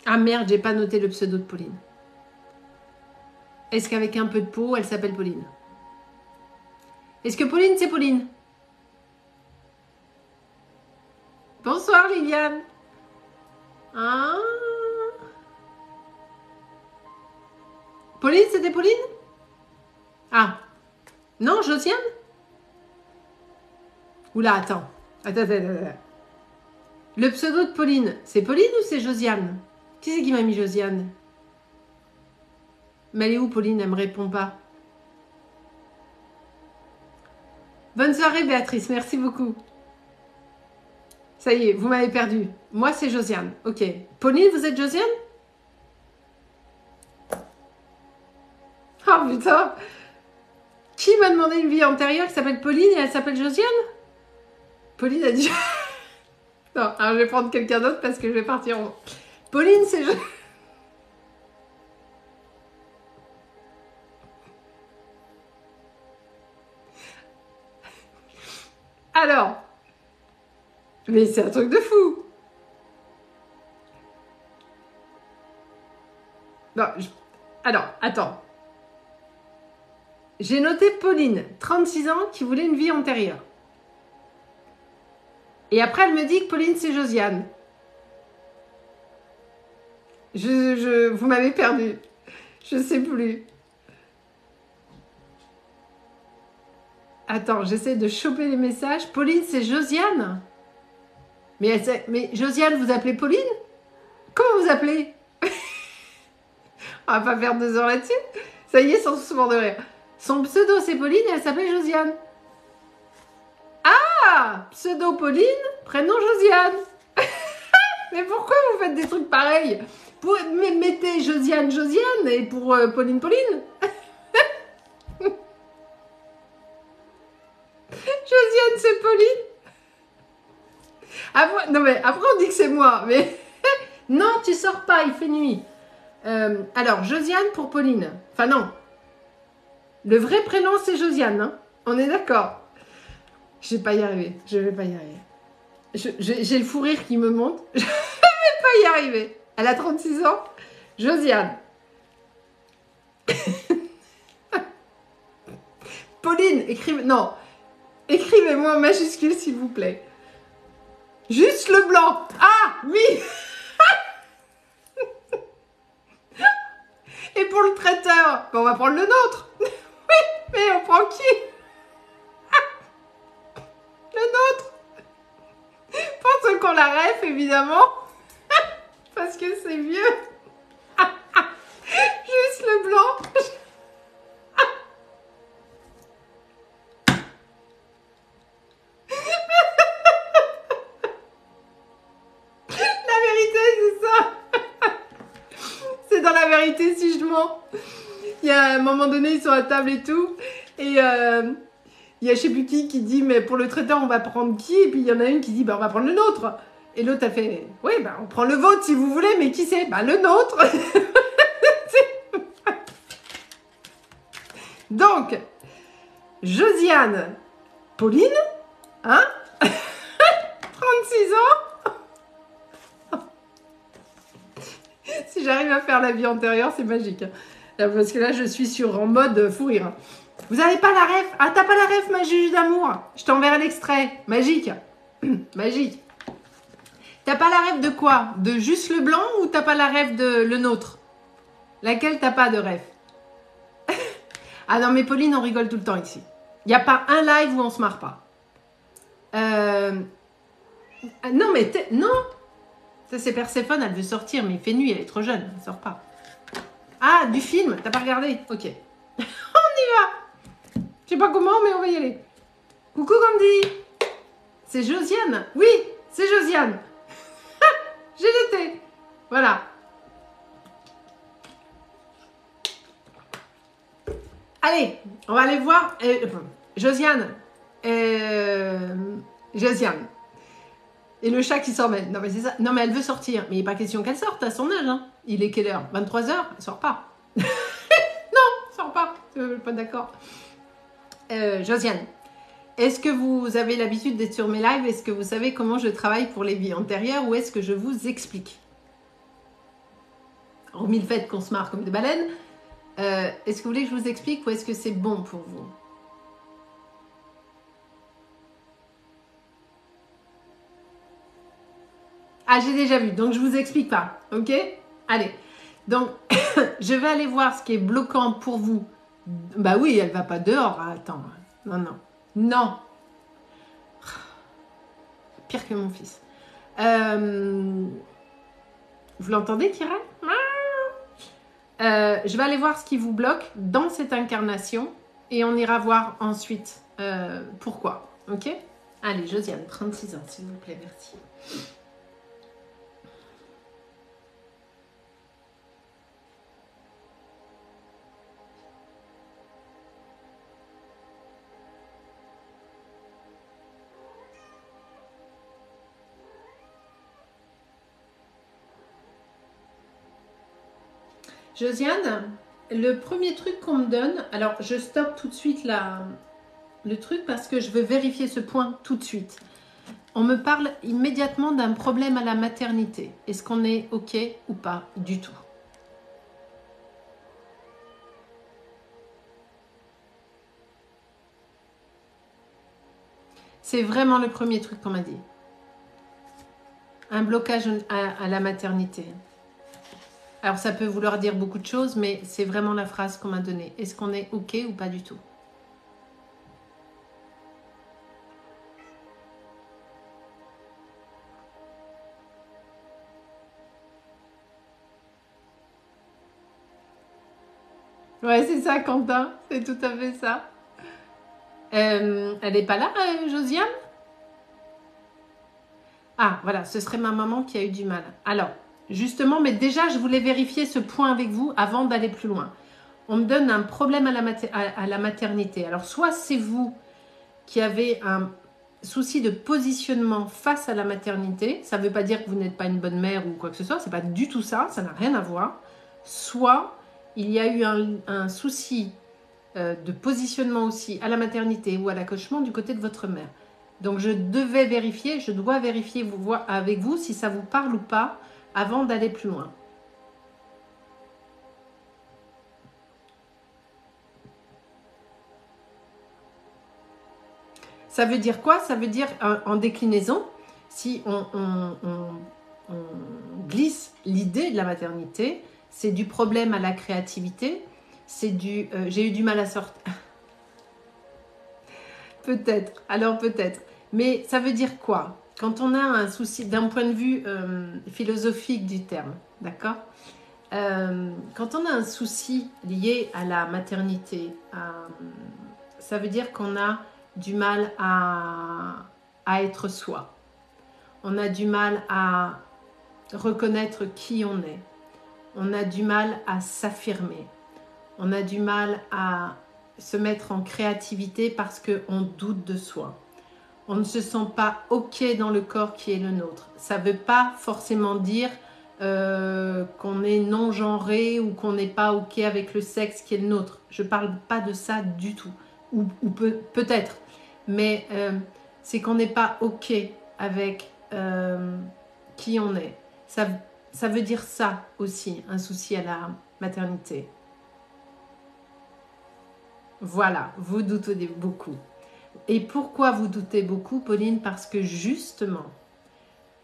Ah merde, j'ai pas noté le pseudo de Pauline. Est-ce qu'avec un peu de peau, elle s'appelle Pauline? Est-ce que Pauline, c'est Pauline? Bonsoir Liliane. Ah. Pauline, c'était Pauline? Ah. Non, Josiane? Oula, attends. Attends. Le pseudo de Pauline, c'est Pauline ou c'est Josiane? Qui c'est qui m'a mis Josiane? Mais elle est où Pauline? Elle me répond pas. Bonne soirée Béatrice, merci beaucoup. Ça y est, vous m'avez perdu. Moi, c'est Josiane. Ok. Pauline, vous êtes Josiane? Oh putain. Qui m'a demandé une vie antérieure qui s'appelle Pauline et elle s'appelle Josiane? Pauline a dit... Non, alors je vais prendre quelqu'un d'autre parce que je vais partir en... Pauline, c'est... Alors... Mais c'est un truc de fou. Non, alors, attends. J'ai noté Pauline, 36 ans, qui voulait une vie antérieure. Et après, elle me dit que Pauline, c'est Josiane. Vous m'avez perdu. Je ne sais plus. Attends, j'essaie de choper les messages. Pauline, c'est Josiane? Mais Josiane, vous appelez Pauline? Comment vous appelez? On va pas faire 2 heures là-dessus. Ça y est, sans se mordre de rire. Son pseudo, c'est Pauline et elle s'appelait Josiane. Ah! Pseudo Pauline, prénom Josiane. Mais pourquoi vous faites des trucs pareils? Mettez Josiane et pour Pauline. Josiane, c'est Pauline. Après, non mais après on dit que c'est moi, mais non, tu sors pas, il fait nuit. Alors, Josiane pour Pauline. Enfin non. Le vrai prénom, c'est Josiane. Hein, on est d'accord. Je vais pas y arriver. Je vais pas y arriver. J'ai le fou rire qui me monte. Je vais pas y arriver. Elle a 36 ans. Josiane. Pauline, non. Écrivez-moi en majuscule, s'il vous plaît. Juste le blanc. Ah, oui. l'heure. Ben, on va prendre le nôtre. Oui, mais on prend qui? Le nôtre. Pour ceux qui ont la ref, évidemment. Parce que c'est vieux. Juste le blanc. La vérité, c'est ça. C'est dans la vérité si je mens. Il y a un moment donné, ils sont à table et tout. Et il y a je sais plus qui dit, mais pour le traiteur, on va prendre qui? Et puis il y en a une qui dit, bah, on va prendre le nôtre. Et l'autre a fait, oui, bah, on prend le vôtre si vous voulez, mais qui c'est? Bah, le nôtre. Donc, Josiane, Pauline, hein? 36 ans. Si j'arrive à faire la vie antérieure, c'est magique. Parce que là, je suis en mode fou rire. Vous avez pas la ref? Ah, t'as pas la ref, ma juge d'amour? Je t'enverrai l'extrait. Magique. Magique. T'as pas la ref de quoi? De juste le blanc ou t'as pas la ref de le nôtre? Laquelle t'as pas de ref? Ah non, mais Pauline, on rigole tout le temps ici. Il n'y a pas un live où on se marre pas. Non, mais non. Ça, c'est Perséphone, elle veut sortir, mais il fait nuit, elle est trop jeune, elle ne sort pas. Ah, du film, t'as pas regardé? Ok. On y va. Je sais pas comment, mais on va y aller. Coucou Candy. C'est Josiane. Oui, c'est Josiane. J'ai jeté. Voilà. Allez, on va aller voir Josiane. Josiane. Et le chat qui s'emmène. Non, mais c'est ça. Non, mais elle veut sortir. Mais il n'est pas question qu'elle sorte à son âge. Hein. Il est quelle heure? 23h? Elle sort pas. Non, elle sort pas. Pas d'accord. Josiane, est-ce que vous avez l'habitude d'être sur mes lives? Est-ce que vous savez comment je travaille pour les vies antérieures ou est-ce que je vous explique? Hormis le fait qu'on se marre comme des baleines, est-ce que vous voulez que je vous explique ou est-ce que c'est bon pour vous? Ah, j'ai déjà vu, donc je vous explique pas, ok? Allez, donc je vais aller voir ce qui est bloquant pour vous. Bah oui, elle va pas dehors, attends, non. Pire que mon fils. Vous l'entendez, Kira? Je vais aller voir ce qui vous bloque dans cette incarnation et on ira voir ensuite pourquoi, ok? Allez, Josiane, 36 ans, s'il vous plaît, merci. Josiane, le premier truc qu'on me donne, alors je stoppe tout de suite le truc parce que je veux vérifier ce point tout de suite. On me parle immédiatement d'un problème à la maternité. Est-ce qu'on est OK ou pas du tout? C'est vraiment le premier truc qu'on m'a dit. Un blocage à la maternité. Alors ça peut vouloir dire beaucoup de choses, mais c'est vraiment la phrase qu'on m'a donnée. Est-ce qu'on est OK ou pas du tout? Ouais, c'est ça, Quentin. C'est tout à fait ça. Elle n'est pas là, Josiane? Ah, voilà, ce serait ma maman qui a eu du mal. Alors, justement, mais déjà, je voulais vérifier ce point avec vous avant d'aller plus loin. On me donne un problème à la maternité. Alors, soit c'est vous qui avez un souci de positionnement face à la maternité. Ça ne veut pas dire que vous n'êtes pas une bonne mère ou quoi que ce soit. Ce n'est pas du tout ça. Ça n'a rien à voir. Soit il y a eu un souci de positionnement aussi à la maternité ou à l'accouchement du côté de votre mère. Donc, je dois vérifier avec vous si ça vous parle ou pas avant d'aller plus loin. Ça veut dire quoi? Ça veut dire en déclinaison, si on glisse l'idée de la maternité, c'est du problème à la créativité, c'est du j'ai eu du mal à sortir. Peut-être, alors peut-être. Mais ça veut dire quoi? Quand on a un souci, d'un point de vue philosophique du terme, d'accord? Quand on a un souci lié à la maternité, ça veut dire qu'on a du mal à être soi. On a du mal à reconnaître qui on est. On a du mal à s'affirmer. On a du mal à se mettre en créativité parce qu'on doute de soi. On ne se sent pas OK dans le corps qui est le nôtre. Ça ne veut pas forcément dire qu'on est non-genré ou qu'on n'est pas OK avec le sexe qui est le nôtre. Je ne parle pas de ça du tout. Ou peut-être. Mais c'est qu'on n'est pas OK avec qui on est. Ça veut dire ça aussi, un souci à la maternité. Voilà, vous doutez beaucoup. Et pourquoi vous doutez beaucoup, Pauline? Parce que justement,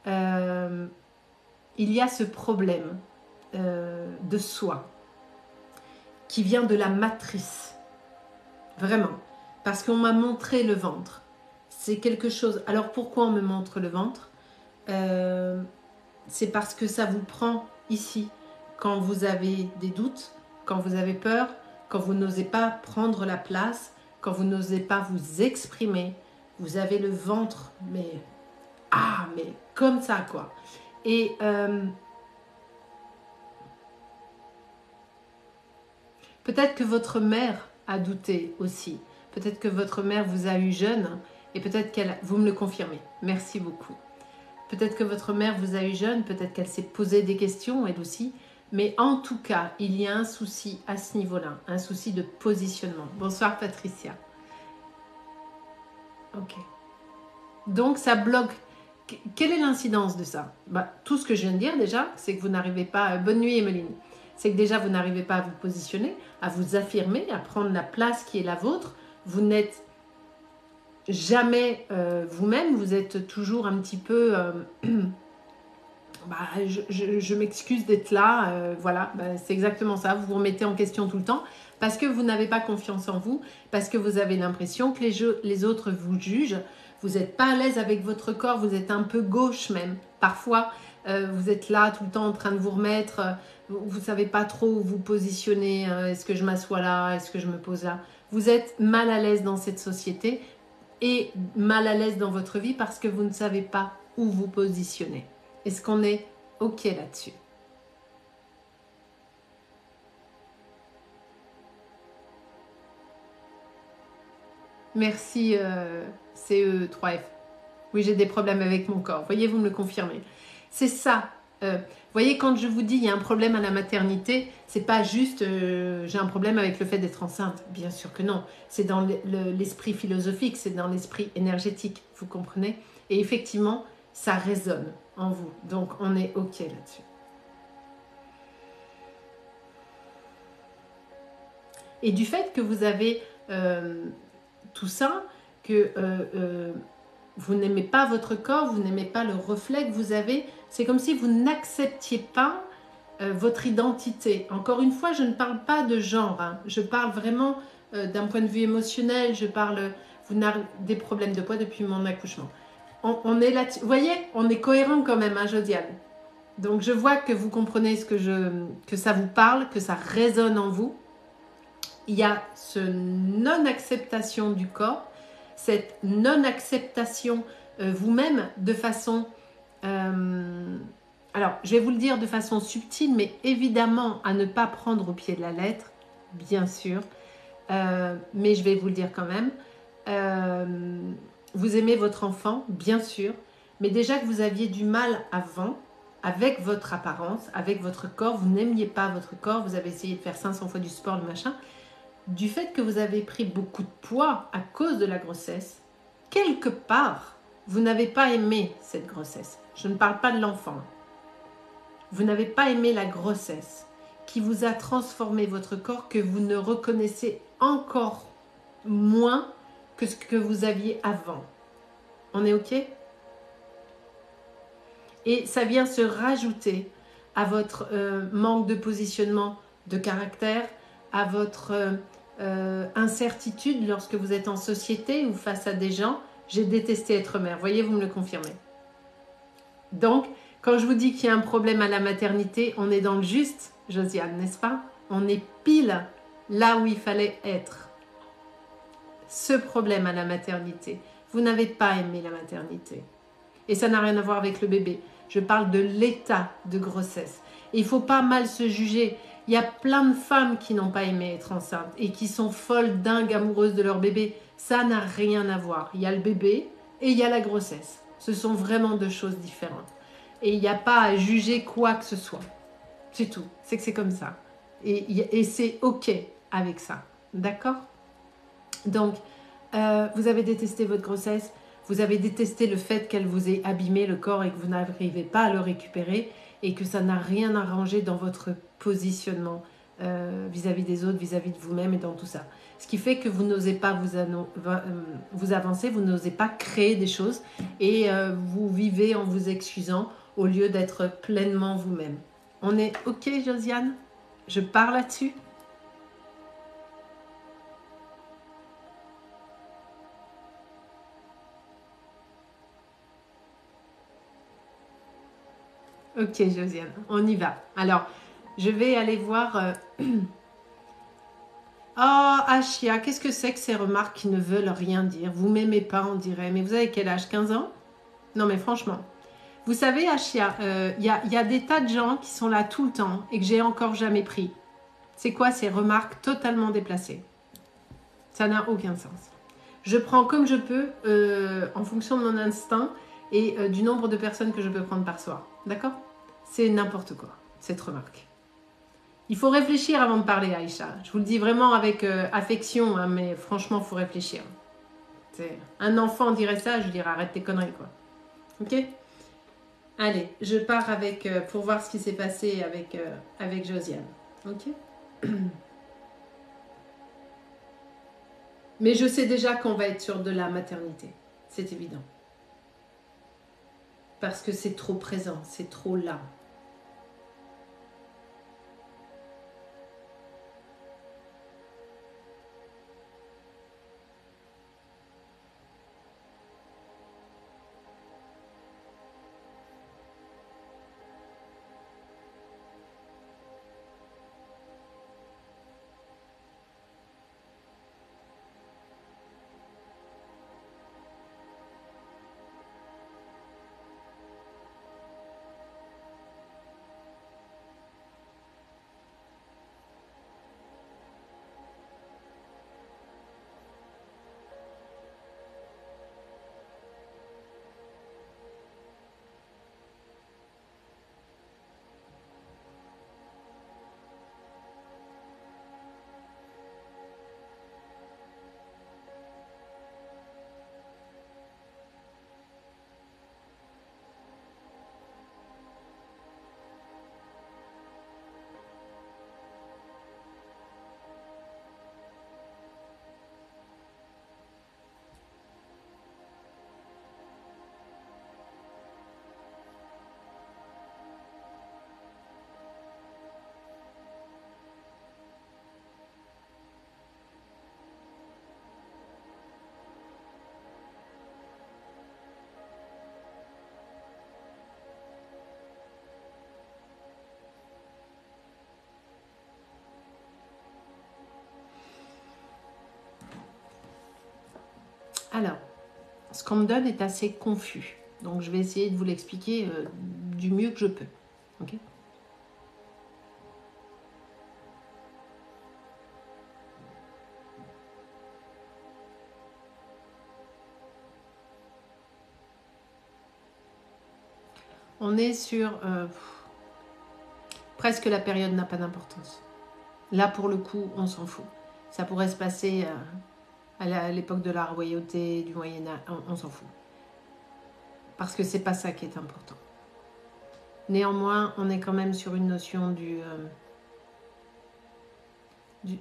il y a ce problème de soi qui vient de la matrice. Vraiment. Parce qu'on m'a montré le ventre. C'est quelque chose... Alors pourquoi on me montre le ventre? C'est parce que ça vous prend ici. Quand vous avez des doutes, quand vous avez peur, quand vous n'osez pas prendre la place, quand vous n'osez pas vous exprimer, vous avez le ventre, mais comme ça, quoi. Et peut-être que votre mère a douté aussi. Peut-être que votre mère vous a eu jeune et peut-être qu'elle... Vous me le confirmez. Merci beaucoup. Peut-être que votre mère vous a eu jeune, peut-être qu'elle s'est posé des questions, elle aussi. Mais en tout cas, il y a un souci à ce niveau-là, un souci de positionnement. Bonsoir Patricia. Ok. Donc ça bloque. Quelle est l'incidence de ça? Tout ce que je viens de dire déjà, c'est que vous n'arrivez pas... Bonne nuit Emeline. C'est que déjà vous n'arrivez pas à vous positionner, à vous affirmer, à prendre la place qui est la vôtre. Vous n'êtes jamais vous-même, vous êtes toujours un petit peu... je m'excuse d'être là, voilà, c'est exactement ça, vous vous remettez en question tout le temps parce que vous n'avez pas confiance en vous, parce que vous avez l'impression que les autres vous jugent, vous n'êtes pas à l'aise avec votre corps, vous êtes un peu gauche même, parfois vous êtes là tout le temps en train de vous remettre, vous ne savez pas trop où vous positionner, est-ce que je m'assois là, est-ce que je me pose là, vous êtes mal à l'aise dans cette société et mal à l'aise dans votre vie parce que vous ne savez pas où vous positionner. Est-ce qu'on est OK là-dessus? Merci CE3F. Oui, j'ai des problèmes avec mon corps. Voyez, vous me le confirmez. C'est ça. Voyez, quand je vous dis il y a un problème à la maternité, c'est pas juste j'ai un problème avec le fait d'être enceinte. Bien sûr que non. C'est dans l'esprit philosophique, c'est dans l'esprit énergétique. Vous comprenez? Et effectivement, ça résonne en vous. Donc, on est OK là-dessus. Et du fait que vous avez tout ça, que vous n'aimez pas votre corps, vous n'aimez pas le reflet que vous avez, c'est comme si vous n'acceptiez pas votre identité. Encore une fois, je ne parle pas de genre, hein. Je parle vraiment d'un point de vue émotionnel, je parle vous n'avez des problèmes de poids depuis mon accouchement. On est là, vous voyez, on est cohérent quand même, hein, Josiane. Donc je vois que vous comprenez que ça vous parle, que ça résonne en vous. Il y a ce non-acceptation du corps, cette non-acceptation vous-même de façon... alors, je vais vous le dire de façon subtile, mais évidemment à ne pas prendre au pied de la lettre, bien sûr. Mais je vais vous le dire quand même. Vous aimez votre enfant, bien sûr, mais déjà que vous aviez du mal avant, avec votre apparence, avec votre corps, vous n'aimiez pas votre corps, vous avez essayé de faire 500 fois du sport, le machin, du fait que vous avez pris beaucoup de poids à cause de la grossesse, quelque part, vous n'avez pas aimé cette grossesse. Je ne parle pas de l'enfant. Vous n'avez pas aimé la grossesse qui vous a transformé votre corps, que vous ne reconnaissez encore moins que ce que vous aviez avant. On est OK? Et ça vient se rajouter à votre manque de positionnement de caractère, à votre incertitude lorsque vous êtes en société ou face à des gens. J'ai détesté être mère. Voyez, vous me le confirmez. Donc, quand je vous dis qu'il y a un problème à la maternité, on est dans le juste, Josiane, n'est-ce pas? On est pile là où il fallait être. Ce problème à la maternité, vous n'avez pas aimé la maternité. Et ça n'a rien à voir avec le bébé. Je parle de l'état de grossesse. Et il ne faut pas mal se juger. Il y a plein de femmes qui n'ont pas aimé être enceintes et qui sont folles, dingues, amoureuses de leur bébé. Ça n'a rien à voir. Il y a le bébé et il y a la grossesse. Ce sont vraiment deux choses différentes. Et il n'y a pas à juger quoi que ce soit. C'est tout. C'est que c'est comme ça. Et c'est OK avec ça. D'accord? Donc, vous avez détesté votre grossesse. Vous avez détesté le fait qu'elle vous ait abîmé le corps et que vous n'arrivez pas à le récupérer et que ça n'a rien arrangé dans votre positionnement vis-à-vis des autres, vis-à-vis de vous-même et dans tout ça. Ce qui fait que vous n'osez pas vous avancer, vous n'osez pas créer des choses et vous vivez en vous excusant au lieu d'être pleinement vous-même. On est OK, Josiane? Je pars là-dessus? Ok, Josiane, on y va. Alors, je vais aller voir... Oh, Achia, qu'est-ce que c'est que ces remarques qui ne veulent rien dire? Vous m'aimez pas, on dirait. Mais vous avez quel âge? 15 ans? Non, mais franchement. Vous savez, Achia, y a des tas de gens qui sont là tout le temps et que j'ai encore jamais pris. C'est quoi ces remarques totalement déplacées? Ça n'a aucun sens. Je prends comme je peux, en fonction de mon instinct et du nombre de personnes que je peux prendre par soir. D'accord? C'est n'importe quoi, cette remarque. Il faut réfléchir avant de parler, Aïcha. Je vous le dis vraiment avec affection, hein, mais franchement, il faut réfléchir. Un enfant dirait ça, je dirais arrête tes conneries, quoi. Ok? Allez, je pars avec pour voir ce qui s'est passé avec Josiane. Ok? Mais je sais déjà qu'on va être sur de la maternité. C'est évident. Parce que c'est trop présent, c'est trop là. Alors, ce qu'on me donne est assez confus. Donc, je vais essayer de vous l'expliquer du mieux que je peux. Ok ? On est sur... presque la période n'a pas d'importance. Là, pour le coup, on s'en fout. Ça pourrait se passer à l'époque de la royauté, du Moyen-Âge, on s'en fout. Parce que c'est pas ça qui est important. Néanmoins, on est quand même sur une notion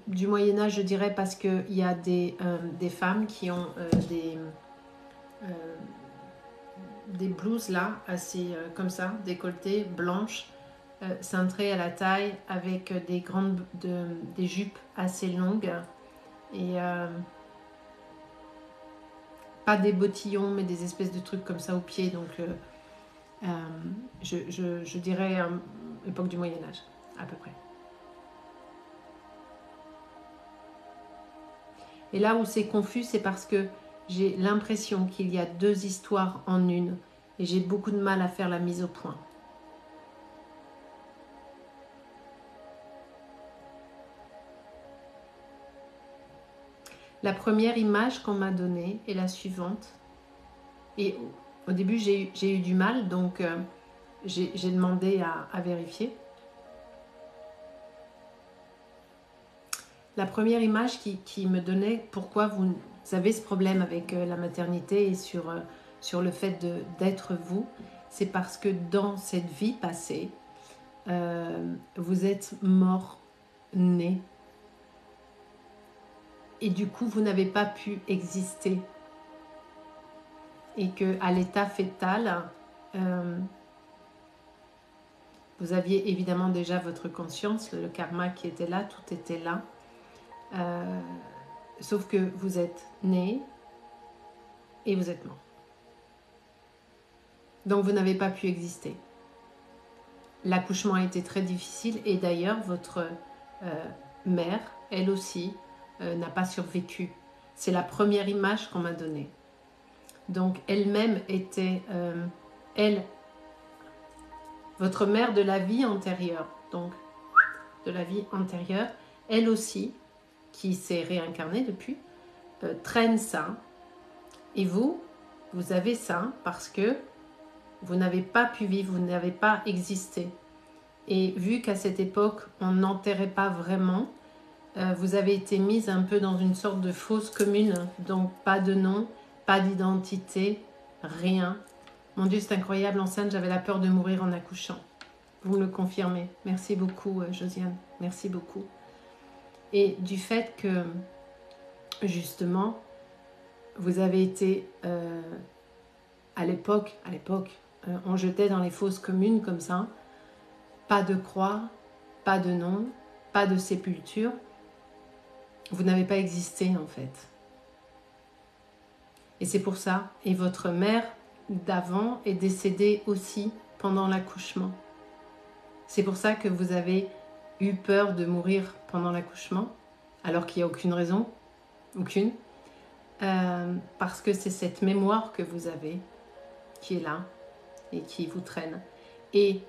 du Moyen-Âge, je dirais, parce qu'il y a des femmes qui ont des blouses là, assez comme ça, décolletées, blanches, cintrées à la taille avec des jupes assez longues et pas des bottillons mais des espèces de trucs comme ça aux pieds, donc je dirais époque du Moyen-Âge à peu près. Et là où c'est confus, c'est parce que j'ai l'impression qu'il y a deux histoires en une et j'ai beaucoup de mal à faire la mise au point. La première image qu'on m'a donnée est la suivante. Et au début, j'ai eu du mal, donc j'ai demandé à vérifier. La première image qui me donnait pourquoi vous avez ce problème avec la maternité et sur le fait d'être vous, c'est parce que dans cette vie passée, vous êtes mort-né. Et du coup, vous n'avez pas pu exister. Et qu'à l'état fœtal, vous aviez évidemment déjà votre conscience, le karma qui était là, tout était là. Sauf que vous êtes né et vous êtes mort. Donc vous n'avez pas pu exister. L'accouchement a été très difficile et d'ailleurs votre mère, elle aussi, n'a pas survécu. C'est la première image qu'on m'a donnée. Donc elle-même était, votre mère de la vie antérieure, donc de la vie antérieure, elle aussi, qui s'est réincarnée depuis, traîne ça. Et vous avez ça parce que vous n'avez pas pu vivre, vous n'avez pas existé. Et vu qu'à cette époque, on n'enterrait pas vraiment, vous avez été mise un peu dans une sorte de fosse commune, donc pas de nom, pas d'identité, rien. Mon Dieu, c'est incroyable, enceinte, j'avais la peur de mourir en accouchant. Vous me le confirmez. Merci beaucoup, Josiane. Merci beaucoup. Et du fait que, justement, vous avez été, à l'époque, on jetait dans les fosses communes comme ça, pas de croix, pas de nom, pas de sépulture. Vous n'avez pas existé en fait. Et c'est pour ça. Et votre mère d'avant est décédée aussi pendant l'accouchement. C'est pour ça que vous avez eu peur de mourir pendant l'accouchement, alors qu'il n'y a aucune raison, aucune. Parce que c'est cette mémoire que vous avez qui est là et qui vous traîne. Et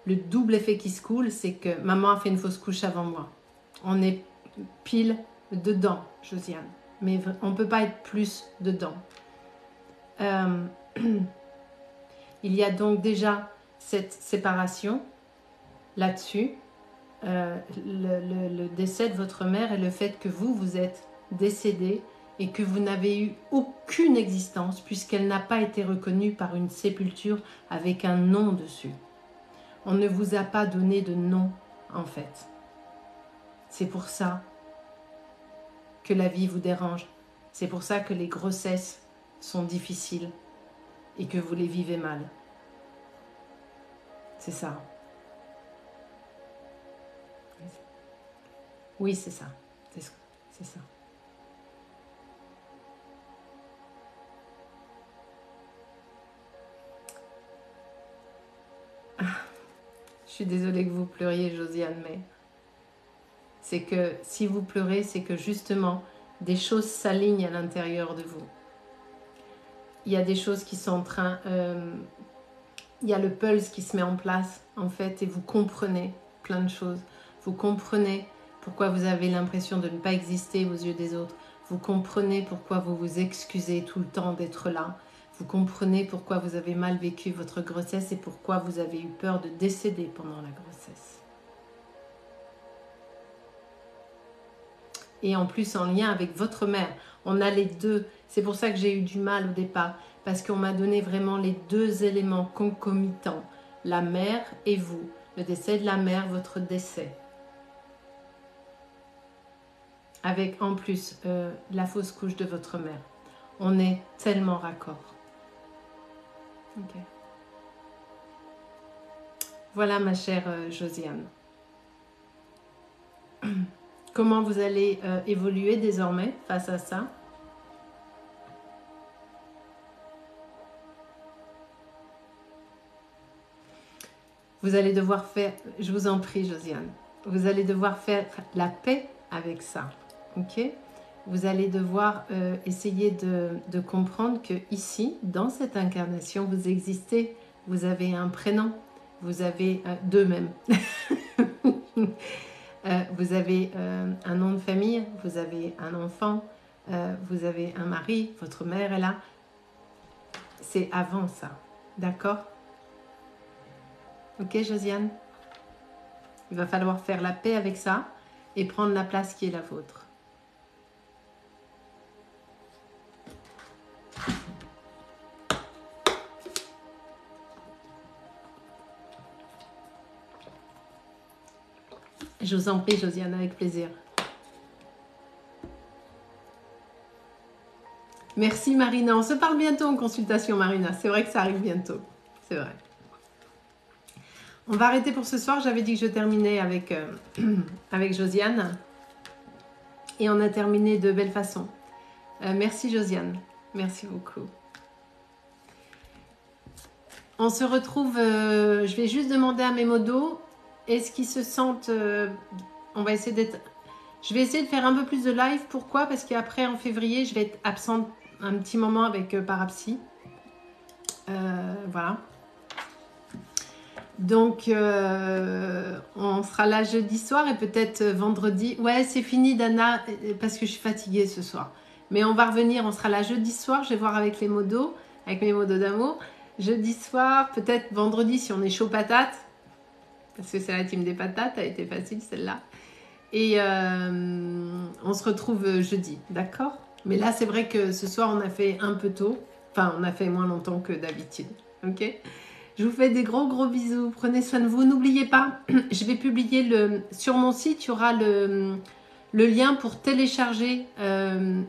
le double effet qui se coule, c'est que maman a fait une fausse couche avant moi. On est pile dedans, Josiane. Mais on ne peut pas être plus dedans. Il y a donc déjà cette séparation là-dessus. Le décès de votre mère et le fait que vous êtes décédé et que vous n'avez eu aucune existence puisqu'elle n'a pas été reconnue par une sépulture avec un nom dessus. On ne vous a pas donné de nom en fait. C'est pour ça que la vie vous dérange. C'est pour ça que les grossesses sont difficiles et que vous les vivez mal. C'est ça. Oui, c'est ça. C'est ça. Je suis désolée que vous pleuriez, Josiane, mais c'est que si vous pleurez, c'est que justement, des choses s'alignent à l'intérieur de vous. Il y a des choses qui sont en train... il y a le pulse qui se met en place, en fait, et vous comprenez plein de choses. Vous comprenez pourquoi vous avez l'impression de ne pas exister aux yeux des autres. Vous comprenez pourquoi vous vous excusez tout le temps d'être là. Vous comprenez pourquoi vous avez mal vécu votre grossesse et pourquoi vous avez eu peur de décéder pendant la grossesse. Et en plus en lien avec votre mère. On a les deux. C'est pour ça que j'ai eu du mal au départ. Parce qu'on m'a donné vraiment les deux éléments concomitants. La mère et vous. Le décès de la mère, votre décès. Avec en plus la fausse couche de votre mère. On est tellement raccord. Ok. Voilà ma chère Josiane. Comment vous allez évoluer désormais face à ça? Vous allez devoir faire, je vous en prie Josiane, vous allez devoir faire la paix avec ça, ok? Vous allez devoir essayer de comprendre que ici, dans cette incarnation, vous existez, vous avez un prénom, vous avez deux même. Vous avez un nom de famille, vous avez un enfant, vous avez un mari, votre mère est là. C'est avant ça, d'accord? Ok Josiane? Il va falloir faire la paix avec ça et prendre la place qui est la vôtre. Je vous en prie Josiane, avec plaisir. Merci Marina, on se parle bientôt en consultation Marina, c'est vrai que ça arrive bientôt, c'est vrai. On va arrêter pour ce soir, j'avais dit que je terminais avec, avec Josiane et on a terminé de belle façon. Merci Josiane, merci beaucoup. On se retrouve, je vais juste demander à mes modos, est-ce qu'ils se sentent, on va essayer d'être, je vais essayer de faire un peu plus de live, pourquoi? Parce qu'après en février, je vais être absente un petit moment avec Parapsy. Voilà. Donc, on sera là jeudi soir et peut-être vendredi. Ouais, c'est fini Dana, parce que je suis fatiguée ce soir. Mais on va revenir, on sera là jeudi soir, je vais voir avec les modos, avec mes modos d'amour. Jeudi soir, peut-être vendredi si on est chaud patate, parce que c'est la team des patates, elle a été facile celle-là. Et on se retrouve jeudi, d'accord? Mais là, c'est vrai que ce soir, on a fait un peu tôt. Enfin, on a fait moins longtemps que d'habitude. Ok? Je vous fais des gros bisous. Prenez soin de vous. N'oubliez pas, je vais publier sur mon site, il y aura le lien pour télécharger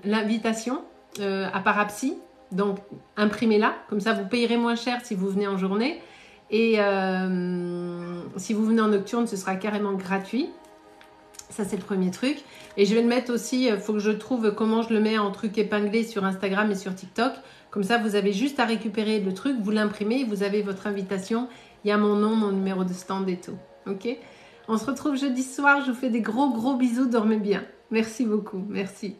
l'invitation à Parapsy. Donc, imprimez-la. Comme ça, vous payerez moins cher si vous venez en journée. Et si vous venez en nocturne, ce sera carrément gratuit. Ça, c'est le premier truc. Et je vais le mettre aussi, il faut que je trouve comment je le mets en truc épinglé sur Instagram et sur TikTok. Comme ça, vous avez juste à récupérer le truc, vous l'imprimez, vous avez votre invitation. Il y a mon nom, mon numéro de stand et tout. Ok? On se retrouve jeudi soir. Je vous fais des gros bisous. Dormez bien. Merci beaucoup. Merci.